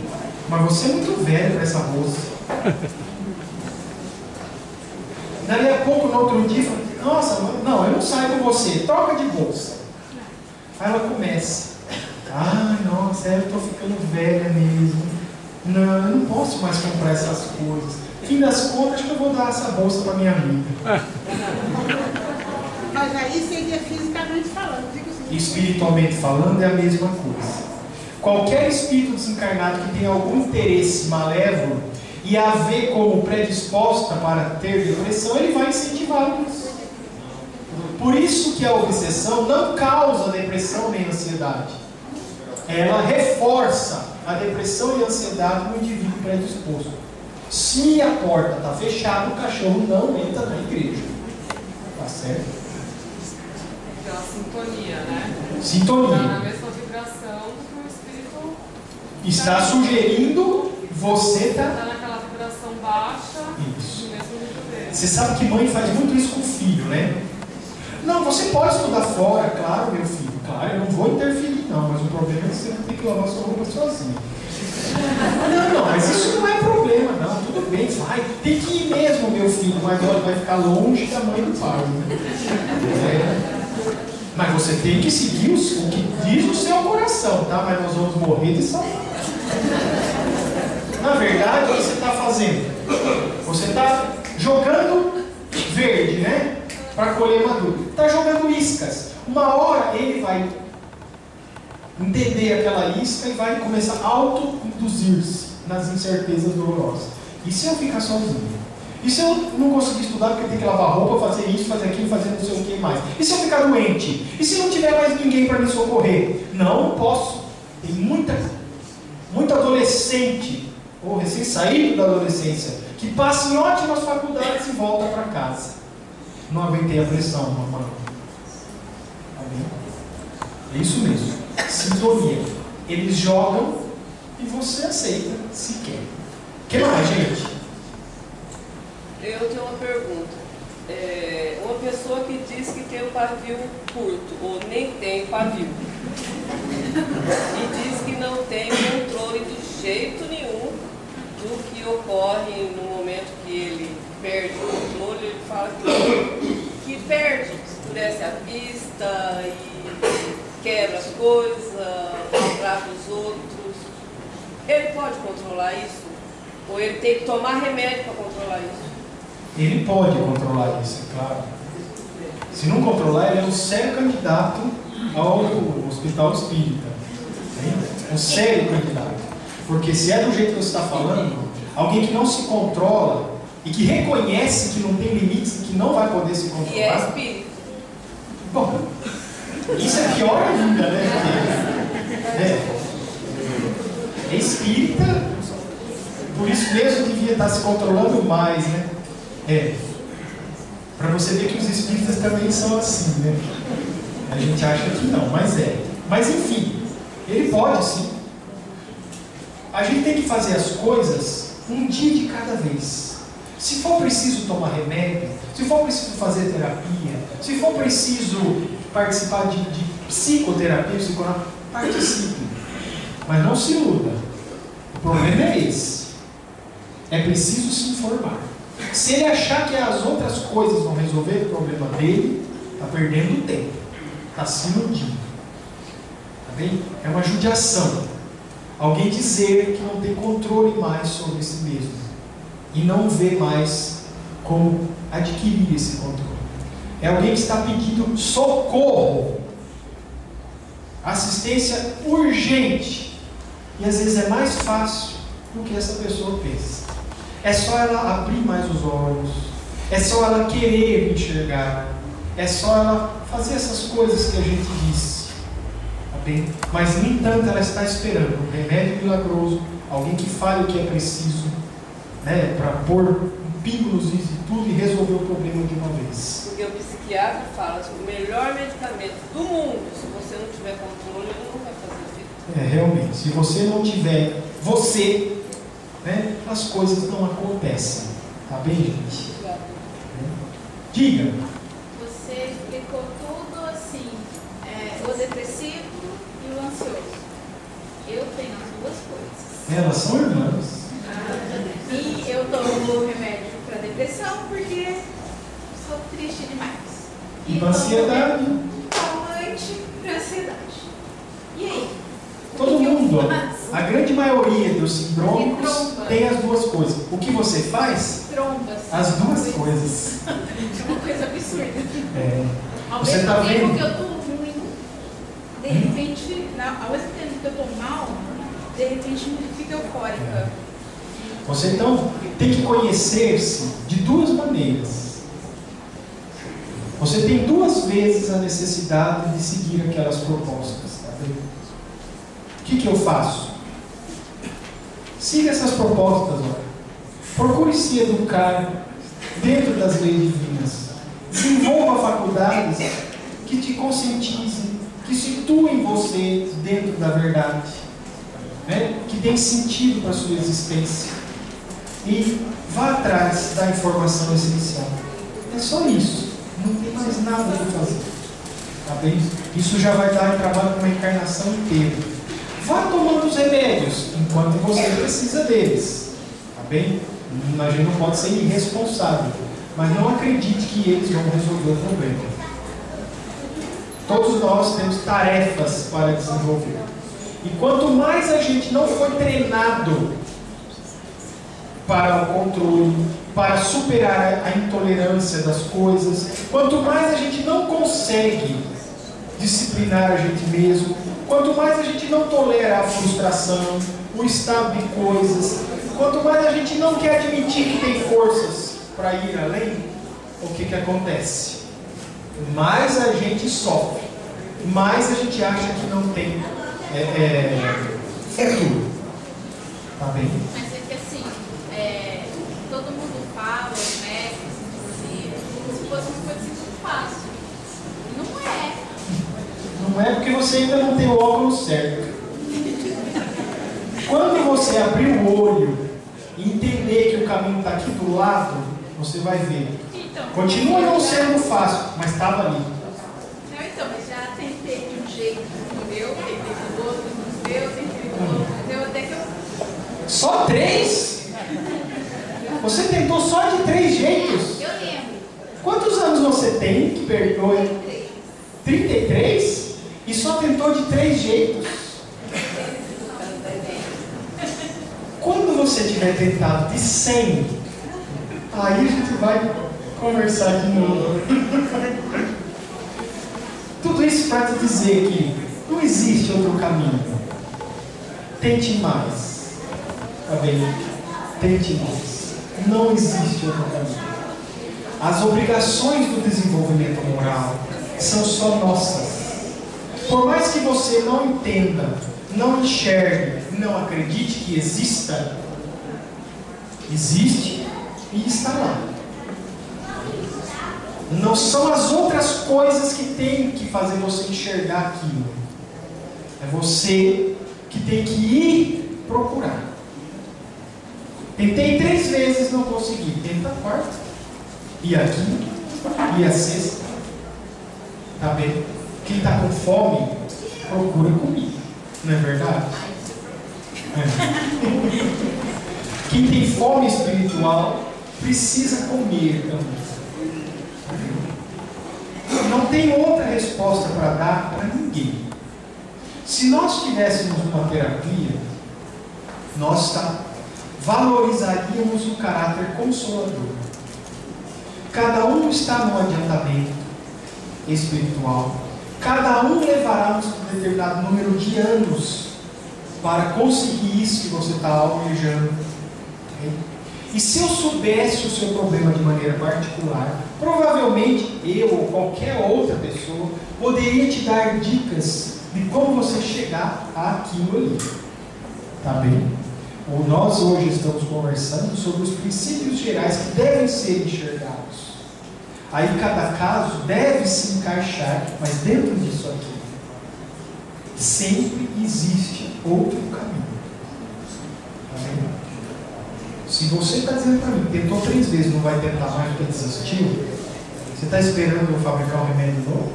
Mas você é muito velho para essa bolsa. Daí a pouco, no outro dia, fala: nossa, não, eu não saio com você, troca de bolsa. Aí ela começa: ah, nossa, eu estou ficando velha mesmo. Não, eu não posso mais comprar essas coisas. Fim das contas, acho que eu vou dar essa bolsa para minha amiga. Mas aí seria fisicamente falando, digo assim. Espiritualmente falando, é a mesma coisa. Qualquer espírito desencarnado que tenha algum interesse malévolo e a ver como predisposta para ter depressão, ele vai incentivar isso. Por isso que a obsessão não causa depressão nem ansiedade. Ela reforça a depressão e a ansiedade no indivíduo predisposto. Se a porta está fechada, o cachorro não entra na igreja. Tá certo? Aquela sintonia, né? Sintonia. Está na mesma vibração que o espírito Está sugerindo, você está está... naquela vibração baixa. Isso. No mesmo nível dele. Você sabe que mãe faz muito isso com o filho, né? Não, você pode estudar fora, claro, meu filho. Claro, eu não vou interferir, não. Mas o problema é que você vai ter que lavar sua roupa sozinho. Não, mas isso não é problema, não. Tudo bem, vai. Tem que ir mesmo, meu filho. Mas olha, vai ficar longe da mãe do pai, né? Mas você tem que seguir o que diz o seu coração, tá? Mas nós vamos morrer de saudade. Na verdade, o que você está fazendo? Você está jogando verde, né? Para colher maduro. Está jogando iscas. Uma hora ele vai entender aquela isca e vai começar a auto-induzir-se nas incertezas dolorosas. E se eu ficar sozinho? E se eu não conseguir estudar porque tem que lavar roupa, fazer isso, fazer aquilo, fazer não sei o que mais? E se eu ficar doente? E se não tiver mais ninguém para me socorrer? Não posso. Tem muito adolescente, ou recém-saído da adolescência, que passa em ótimas faculdades e volta para casa. Não aguentei a pressão, mamãe. É isso mesmo. Sintonia. Eles jogam e você aceita se quer. O que mais, gente? Eu tenho uma pergunta. Uma pessoa que diz que tem o pavio curto, ou nem tem pavio, e diz que não tem controle de jeito nenhum do que ocorre no momento que ele perde o controle, ele fala que perde, escurece a vista e quebra as coisas, maltrata os outros. Ele pode controlar isso? Ou ele tem que tomar remédio para controlar isso? Ele pode controlar isso, é claro. Se não controlar, ele é um sério candidato ao hospital espírita. Um sério candidato. Porque se é do jeito que você está falando, alguém que não se controla e que reconhece que não tem limites e que não vai poder se controlar. E é espírito. Bom, isso é pior ainda, né? É espírita, por isso mesmo devia estar se controlando mais, né? Para você ver que os espíritas também são assim, né? A gente acha que não, mas é. Mas enfim, ele pode sim. A gente tem que fazer as coisas um dia de cada vez. Se for preciso tomar remédio, se for preciso fazer terapia, se for preciso participar de psicoterapia, participe. Mas não se iluda. O problema é esse. É preciso se informar. Se ele achar que as outras coisas vão resolver o problema dele, está perdendo tempo. Está se iludindo. Tá bem? É uma judiação. Alguém dizer que não tem controle mais sobre si mesmo. E não vê mais como adquirir esse controle. É alguém que está pedindo socorro. Assistência urgente. E às vezes é mais fácil do que essa pessoa pensa. É só ela abrir mais os olhos. É só ela querer enxergar. É só ela fazer essas coisas que a gente disse. Tá bem? Mas, no entanto, ela está esperando um remédio milagroso. Alguém que fale o que é preciso, né, para pôr um pingo nos is e tudo e resolver o problema de uma vez. Porque o psiquiatra fala que o melhor medicamento do mundo, se você não tiver controle, ele não vai fazer efeito. Realmente, se você não tiver você, né, as coisas não acontecem. Tá bem, gente? Diga. Você explicou tudo assim, o depressivo e o ansioso. Eu tenho as duas coisas. Elas são irmãs. E eu tomo remédio para depressão porque sou triste demais. E para ansiedade? Calmante para ansiedade. E aí? Todo mundo, a grande maioria dos síndromos tem as duas coisas. O que você faz? Trombas. As duas coisas. É uma coisa absurda. Ao Você mesmo tá tempo vendo? que eu estou ruim, de repente, ao mesmo tempo que eu estou mal, de repente eu fico eufórica. Você então tem que conhecer-se de duas maneiras. Você tem duas vezes a necessidade de seguir aquelas propostas. Tá vendo? O que eu faço? Siga essas propostas. Olha. Procure se educar dentro das leis divinas. Desenvolva faculdades que te conscientizem, que situem você dentro da verdade, né? Que deem sentido para a sua existência. E vá atrás da informação essencial. É só isso. Não tem mais nada para fazer. Tá bem? Isso já vai dar trabalho para uma encarnação inteira. Vá tomando os remédios enquanto você precisa deles. Tá bem? A gente não pode ser irresponsável. Mas não acredite que eles vão resolver o problema. Todos nós temos tarefas para desenvolver. E quanto mais a gente não foi treinado para o controle, para superar a intolerância das coisas, quanto mais a gente não consegue disciplinar a gente mesmo, quanto mais a gente não tolera a frustração, o estado de coisas, quanto mais a gente não quer admitir que tem forças para ir além, o que acontece? Mais a gente sofre, mais a gente acha que não tem futuro. Tá bem? Mas é que assim, todo mundo fala, os médicos, inclusive, como se fosse uma coisa muito fácil. Não é. Não é porque você ainda não tem o óculos certo. Quando você abrir o olho e entender que o caminho está aqui do lado, você vai ver. Então, Continua não sendo fácil, mas estava ali. Não, então, mas já tentei de um jeito no meu, tentei do outro no meu, tentei do outro no meu, até que eu... Só 3? Você tentou só de 3 jeitos? Eu lembro. Quantos anos você tem que perdoa? 33? E só tentou de 3 jeitos? Quando você tiver tentado de 100, aí a gente vai conversar de novo. Tudo isso para te dizer que não existe outro caminho. Tente mais. Tá bem? Tente mais. Não existe outro caminho. As obrigações do desenvolvimento moral são só nossas. Por mais que você não entenda, não enxergue, não acredite que exista, existe e está lá. Não são as outras coisas que têm que fazer você enxergar aquilo. É você que tem que ir procurar. Tentei 3 vezes, não consegui. Tenta a quarta. E a quinta. E a sexta. Tá bem? Quem está com fome, procura comida. Não é verdade? Quem tem fome espiritual, precisa comer também. Não tem outra resposta para dar para ninguém. Se nós tivéssemos uma terapia, nós valorizaríamos o caráter consolador. Cada um está no adiantamento espiritual. Cada um levará um determinado número de anos para conseguir isso que você está almejando. Okay? E se eu soubesse o seu problema de maneira particular, provavelmente eu ou qualquer outra pessoa poderia te dar dicas de como você chegar àquilo ali. Tá bem? Ou nós hoje estamos conversando sobre os princípios gerais que devem ser enxergados. Aí cada caso deve se encaixar, mas dentro disso aqui, sempre existe outro caminho. Tá bem? Se você está dizendo para mim, tentou 3 vezes, não vai tentar mais porque desistiu, você está esperando eu fabricar um remédio novo?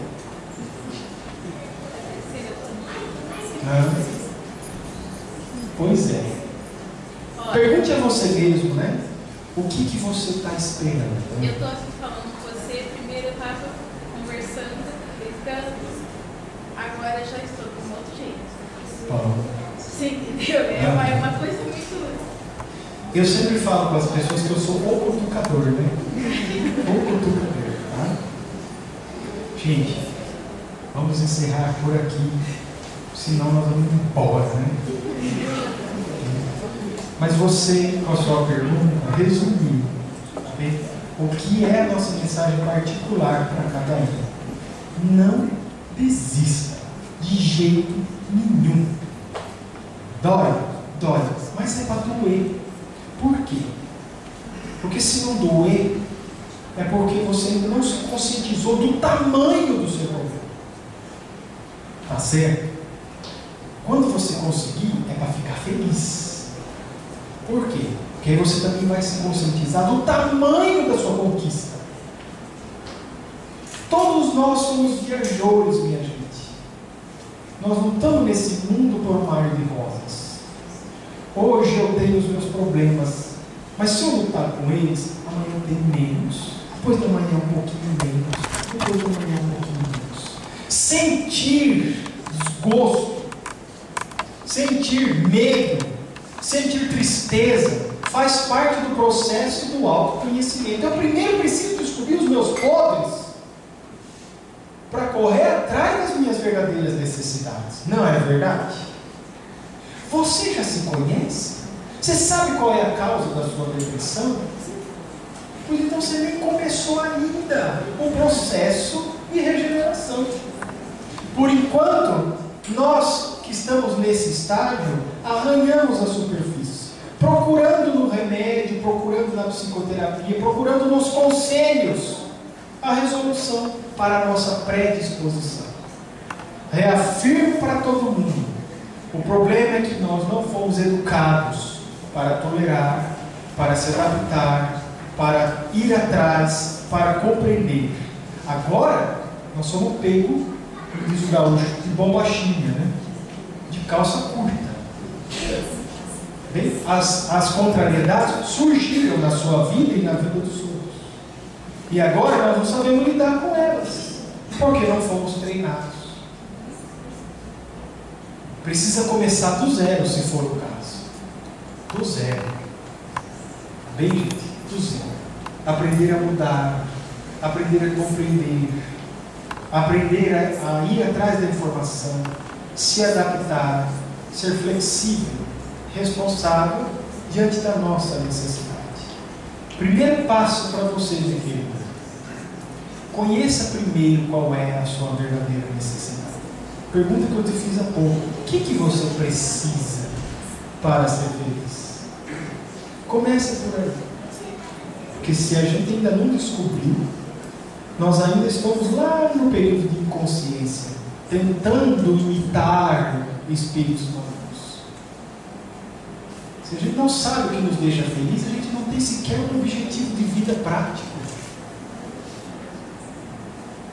Pois é. Pergunte a você mesmo, né? O que você está esperando? Eu estou aqui falando com você, primeiro eu estava conversando, gritando, agora já estou de um outro jeito. Sim, entendeu? É uma coisa muito... Eu sempre falo com as pessoas que eu sou o cutucador, né? O cutucador, tá? Gente, vamos encerrar por aqui, senão nós vamos embora, né? Mas você, com a sua pergunta, resumiu, tá bem? O que é a nossa mensagem particular para cada um. Não desista, de jeito nenhum. Dói, mas é para doer. Por quê? Porque se não doer, é porque você ainda não se conscientizou do tamanho do seu problema. Tá certo? Quando você conseguir, é para ficar feliz. Por quê? Porque aí você também vai se conscientizar do tamanho da sua conquista. Todos nós somos viajores, minha gente. Nós não estamos nesse mundo por um mar de rosas. Hoje eu tenho os meus problemas, mas se eu lutar com eles, amanhã eu tenho menos, depois da manhã um pouquinho menos, depois da manhã um pouquinho menos. Sentir desgosto, sentir medo, sentir tristeza, faz parte do processo do autoconhecimento. Eu primeiro preciso descobrir os meus podres para correr atrás das minhas verdadeiras necessidades. Não é verdade? Você já se conhece? Você sabe qual é a causa da sua depressão? Pois então você nem começou ainda o processo de regeneração. Por enquanto, nós que estamos nesse estágio, arranhamos a superfície, procurando no remédio, procurando na psicoterapia, procurando nos conselhos a resolução para a nossa predisposição. Reafirmo para todo mundo: o problema é que nós não fomos educados para tolerar, para se adaptar, para ir atrás, para compreender. Agora, nós somos pegos, diz o gaúcho, de bombachinha, né? De calça curta. Bem, as contrariedades surgiram na sua vida e na vida dos outros. E agora nós não sabemos lidar com elas, porque não fomos treinados. Precisa começar do zero, se for o caso. Do zero. Bem, gente? Do zero. Aprender a mudar, aprender a compreender, aprender a ir atrás da informação, se adaptar, ser flexível, responsável diante da nossa necessidade. Primeiro passo para você, minha querida: conheça primeiro qual é a sua verdadeira necessidade. Pergunta que eu te fiz há pouco: o que você precisa para ser feliz? Comece por aí. Porque se a gente ainda não descobriu, nós ainda estamos lá no período de inconsciência, tentando imitar espíritos malucos. Se a gente não sabe o que nos deixa feliz, a gente não tem sequer um objetivo de vida prático.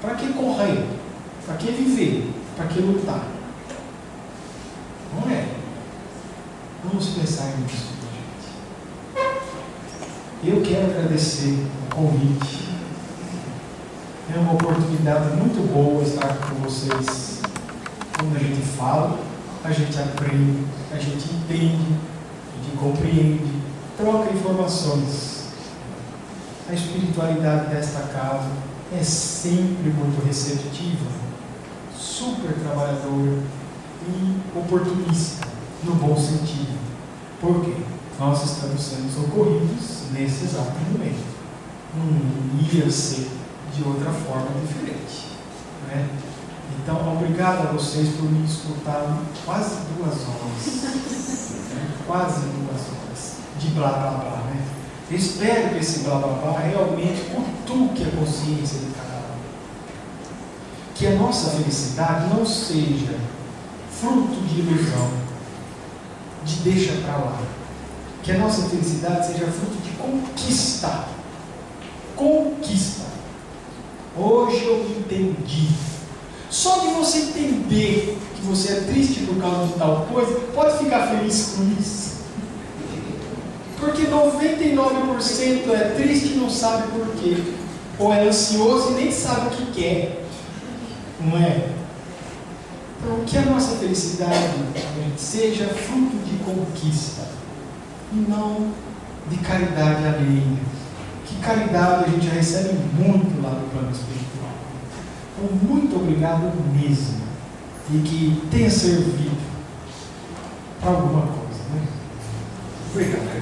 Para que correr? Para que viver? Para que lutar? Não é? Vamos pensar nisso, gente. Eu quero agradecer o convite. É uma oportunidade muito boa estar com vocês. Quando a gente fala, a gente aprende, a gente entende, a gente compreende, troca informações. A espiritualidade desta casa é sempre muito receptiva, super trabalhadora e oportunista, no bom sentido. Por quê? Nós estamos sendo socorridos nesse exato momento. Não ia ser de outra forma diferente, né? Então, obrigado a vocês por me escutar quase 2 horas, né? Quase 2 horas de blá blá blá, né? Eu espero que esse blá blá blá realmente cutuque a consciência de cada um. Que a nossa felicidade não seja fruto de ilusão, de deixa para lá. Que a nossa felicidade seja fruto de conquista. Conquista. Hoje eu entendi. Só de você entender que você é triste por causa de tal coisa, pode ficar feliz com isso. Porque 99% é triste e não sabe por quê. Ou é ansioso e nem sabe o que quer. Não é? Então, que a nossa felicidade seja fruto de conquista e não de caridade alheia. Que caridade a gente já recebe muito lá no plano espiritual. Então, muito obrigado mesmo. E que tenha servido para alguma coisa, né? Obrigado.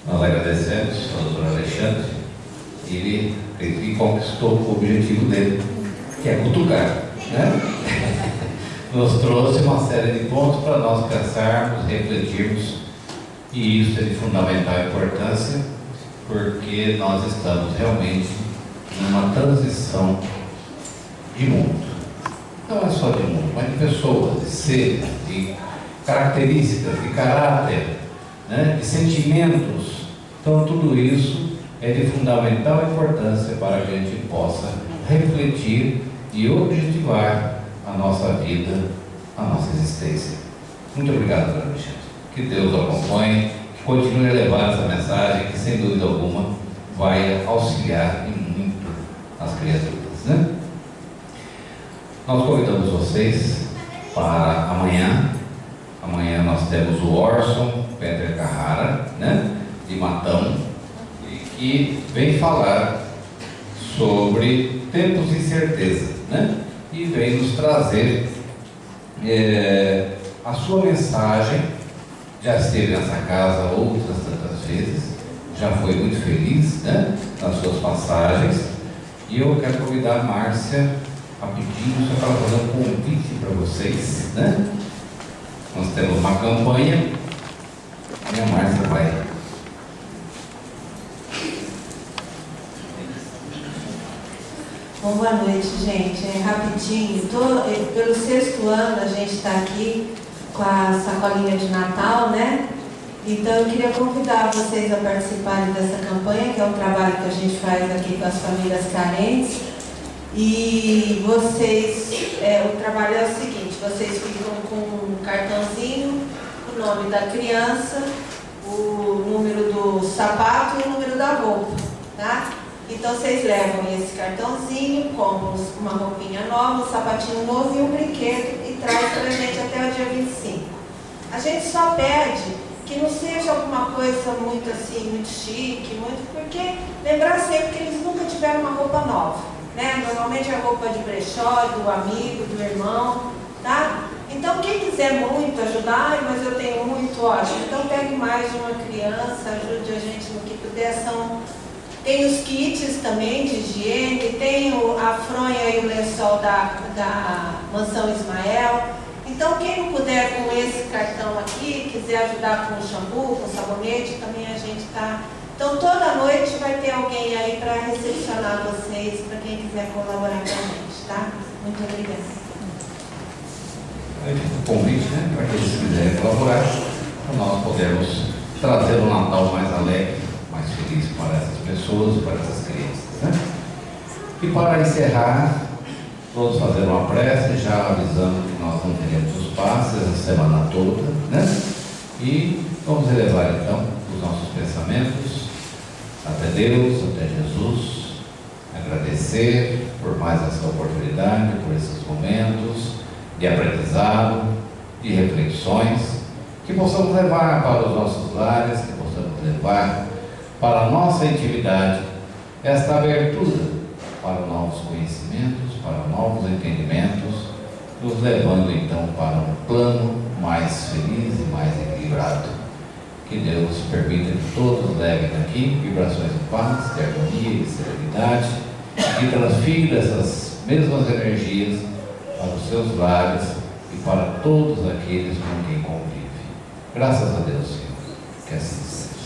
Nós agradecemos ao doutor Alexandre. Ele conquistou o objetivo dele, que é cutucar, né? Nos trouxe uma série de pontos para nós pensarmos, refletirmos, e isso é de fundamental importância, porque nós estamos realmente numa transição de mundo. Não é só de mundo, mas de pessoas, de seres, de características, de caráter, né? De sentimentos. Então tudo isso é de fundamental importância para que a gente possa refletir e objetivar a nossa vida, a nossa existência. Muito obrigado, doutor Alexandre. Que Deus o acompanhe, que continue a levar essa mensagem, que sem dúvida alguma vai auxiliar em muito as criaturas, né? Nós convidamos vocês para amanhã. Amanhã nós temos o Orson Peter Carrara, né, de Matão, e que vem falar sobre tempos de incerteza, né? E vem nos trazer a sua mensagem. Já esteve nessa casa outras tantas vezes, já foi muito feliz, né, nas suas passagens, e eu quero convidar a Márcia rapidinho só para fazer um convite para vocês, né? Nós temos uma campanha e a Márcia vai. Bom, boa noite, gente. Rapidinho, pelo 6º ano a gente está aqui com a sacolinha de Natal, né? Então eu queria convidar vocês a participarem dessa campanha, que é um trabalho que a gente faz aqui com as famílias carentes. E vocês, o trabalho é o seguinte: vocês ficam com um cartãozinho, o nome da criança, o número do sapato e o número da roupa, tá? Então vocês levam esse cartãozinho, compram uma roupinha nova, um sapatinho novo e um brinquedo e traz pra gente até o dia 25. A gente só pede que não seja alguma coisa muito assim, muito chique, porque lembrar sempre que eles nunca tiveram uma roupa nova, né? Normalmente é roupa de brechó, do amigo, do irmão, tá? Então quem quiser muito ajudar, mas eu tenho muito, ótimo, então pegue mais de uma criança, ajude a gente no que puder. São Tem os kits também de higiene, tem a fronha e o lençol da Mansão Ismael. Então, quem não puder com esse cartão aqui, quiser ajudar com o shampoo, com o sabonete, também a gente está. Então, toda noite vai ter alguém aí para recepcionar vocês, para quem quiser colaborar com a gente, tá? Muito obrigada. Aí fica o convite, né, para quem quiser colaborar, para nós podermos trazer um Natal mais alegre, mais feliz para essas pessoas, para essas crianças, né? E para encerrar, vamos fazer uma prece, já avisando que nós não teremos os passes a semana toda, né? E vamos elevar então os nossos pensamentos até Deus, até Jesus, agradecer por mais essa oportunidade, por esses momentos de aprendizado, de reflexões, que possamos levar para os nossos lares, que possamos levar para a nossa intimidade esta abertura para novos conhecimentos, para novos entendimentos, nos levando então para um plano mais feliz e mais equilibrado. Que Deus permita que todos levem daqui vibrações de paz, de harmonia, de serenidade, e transfira essas mesmas energias para os seus lares e para todos aqueles com quem convive. Graças a Deus, Senhor, que assim seja.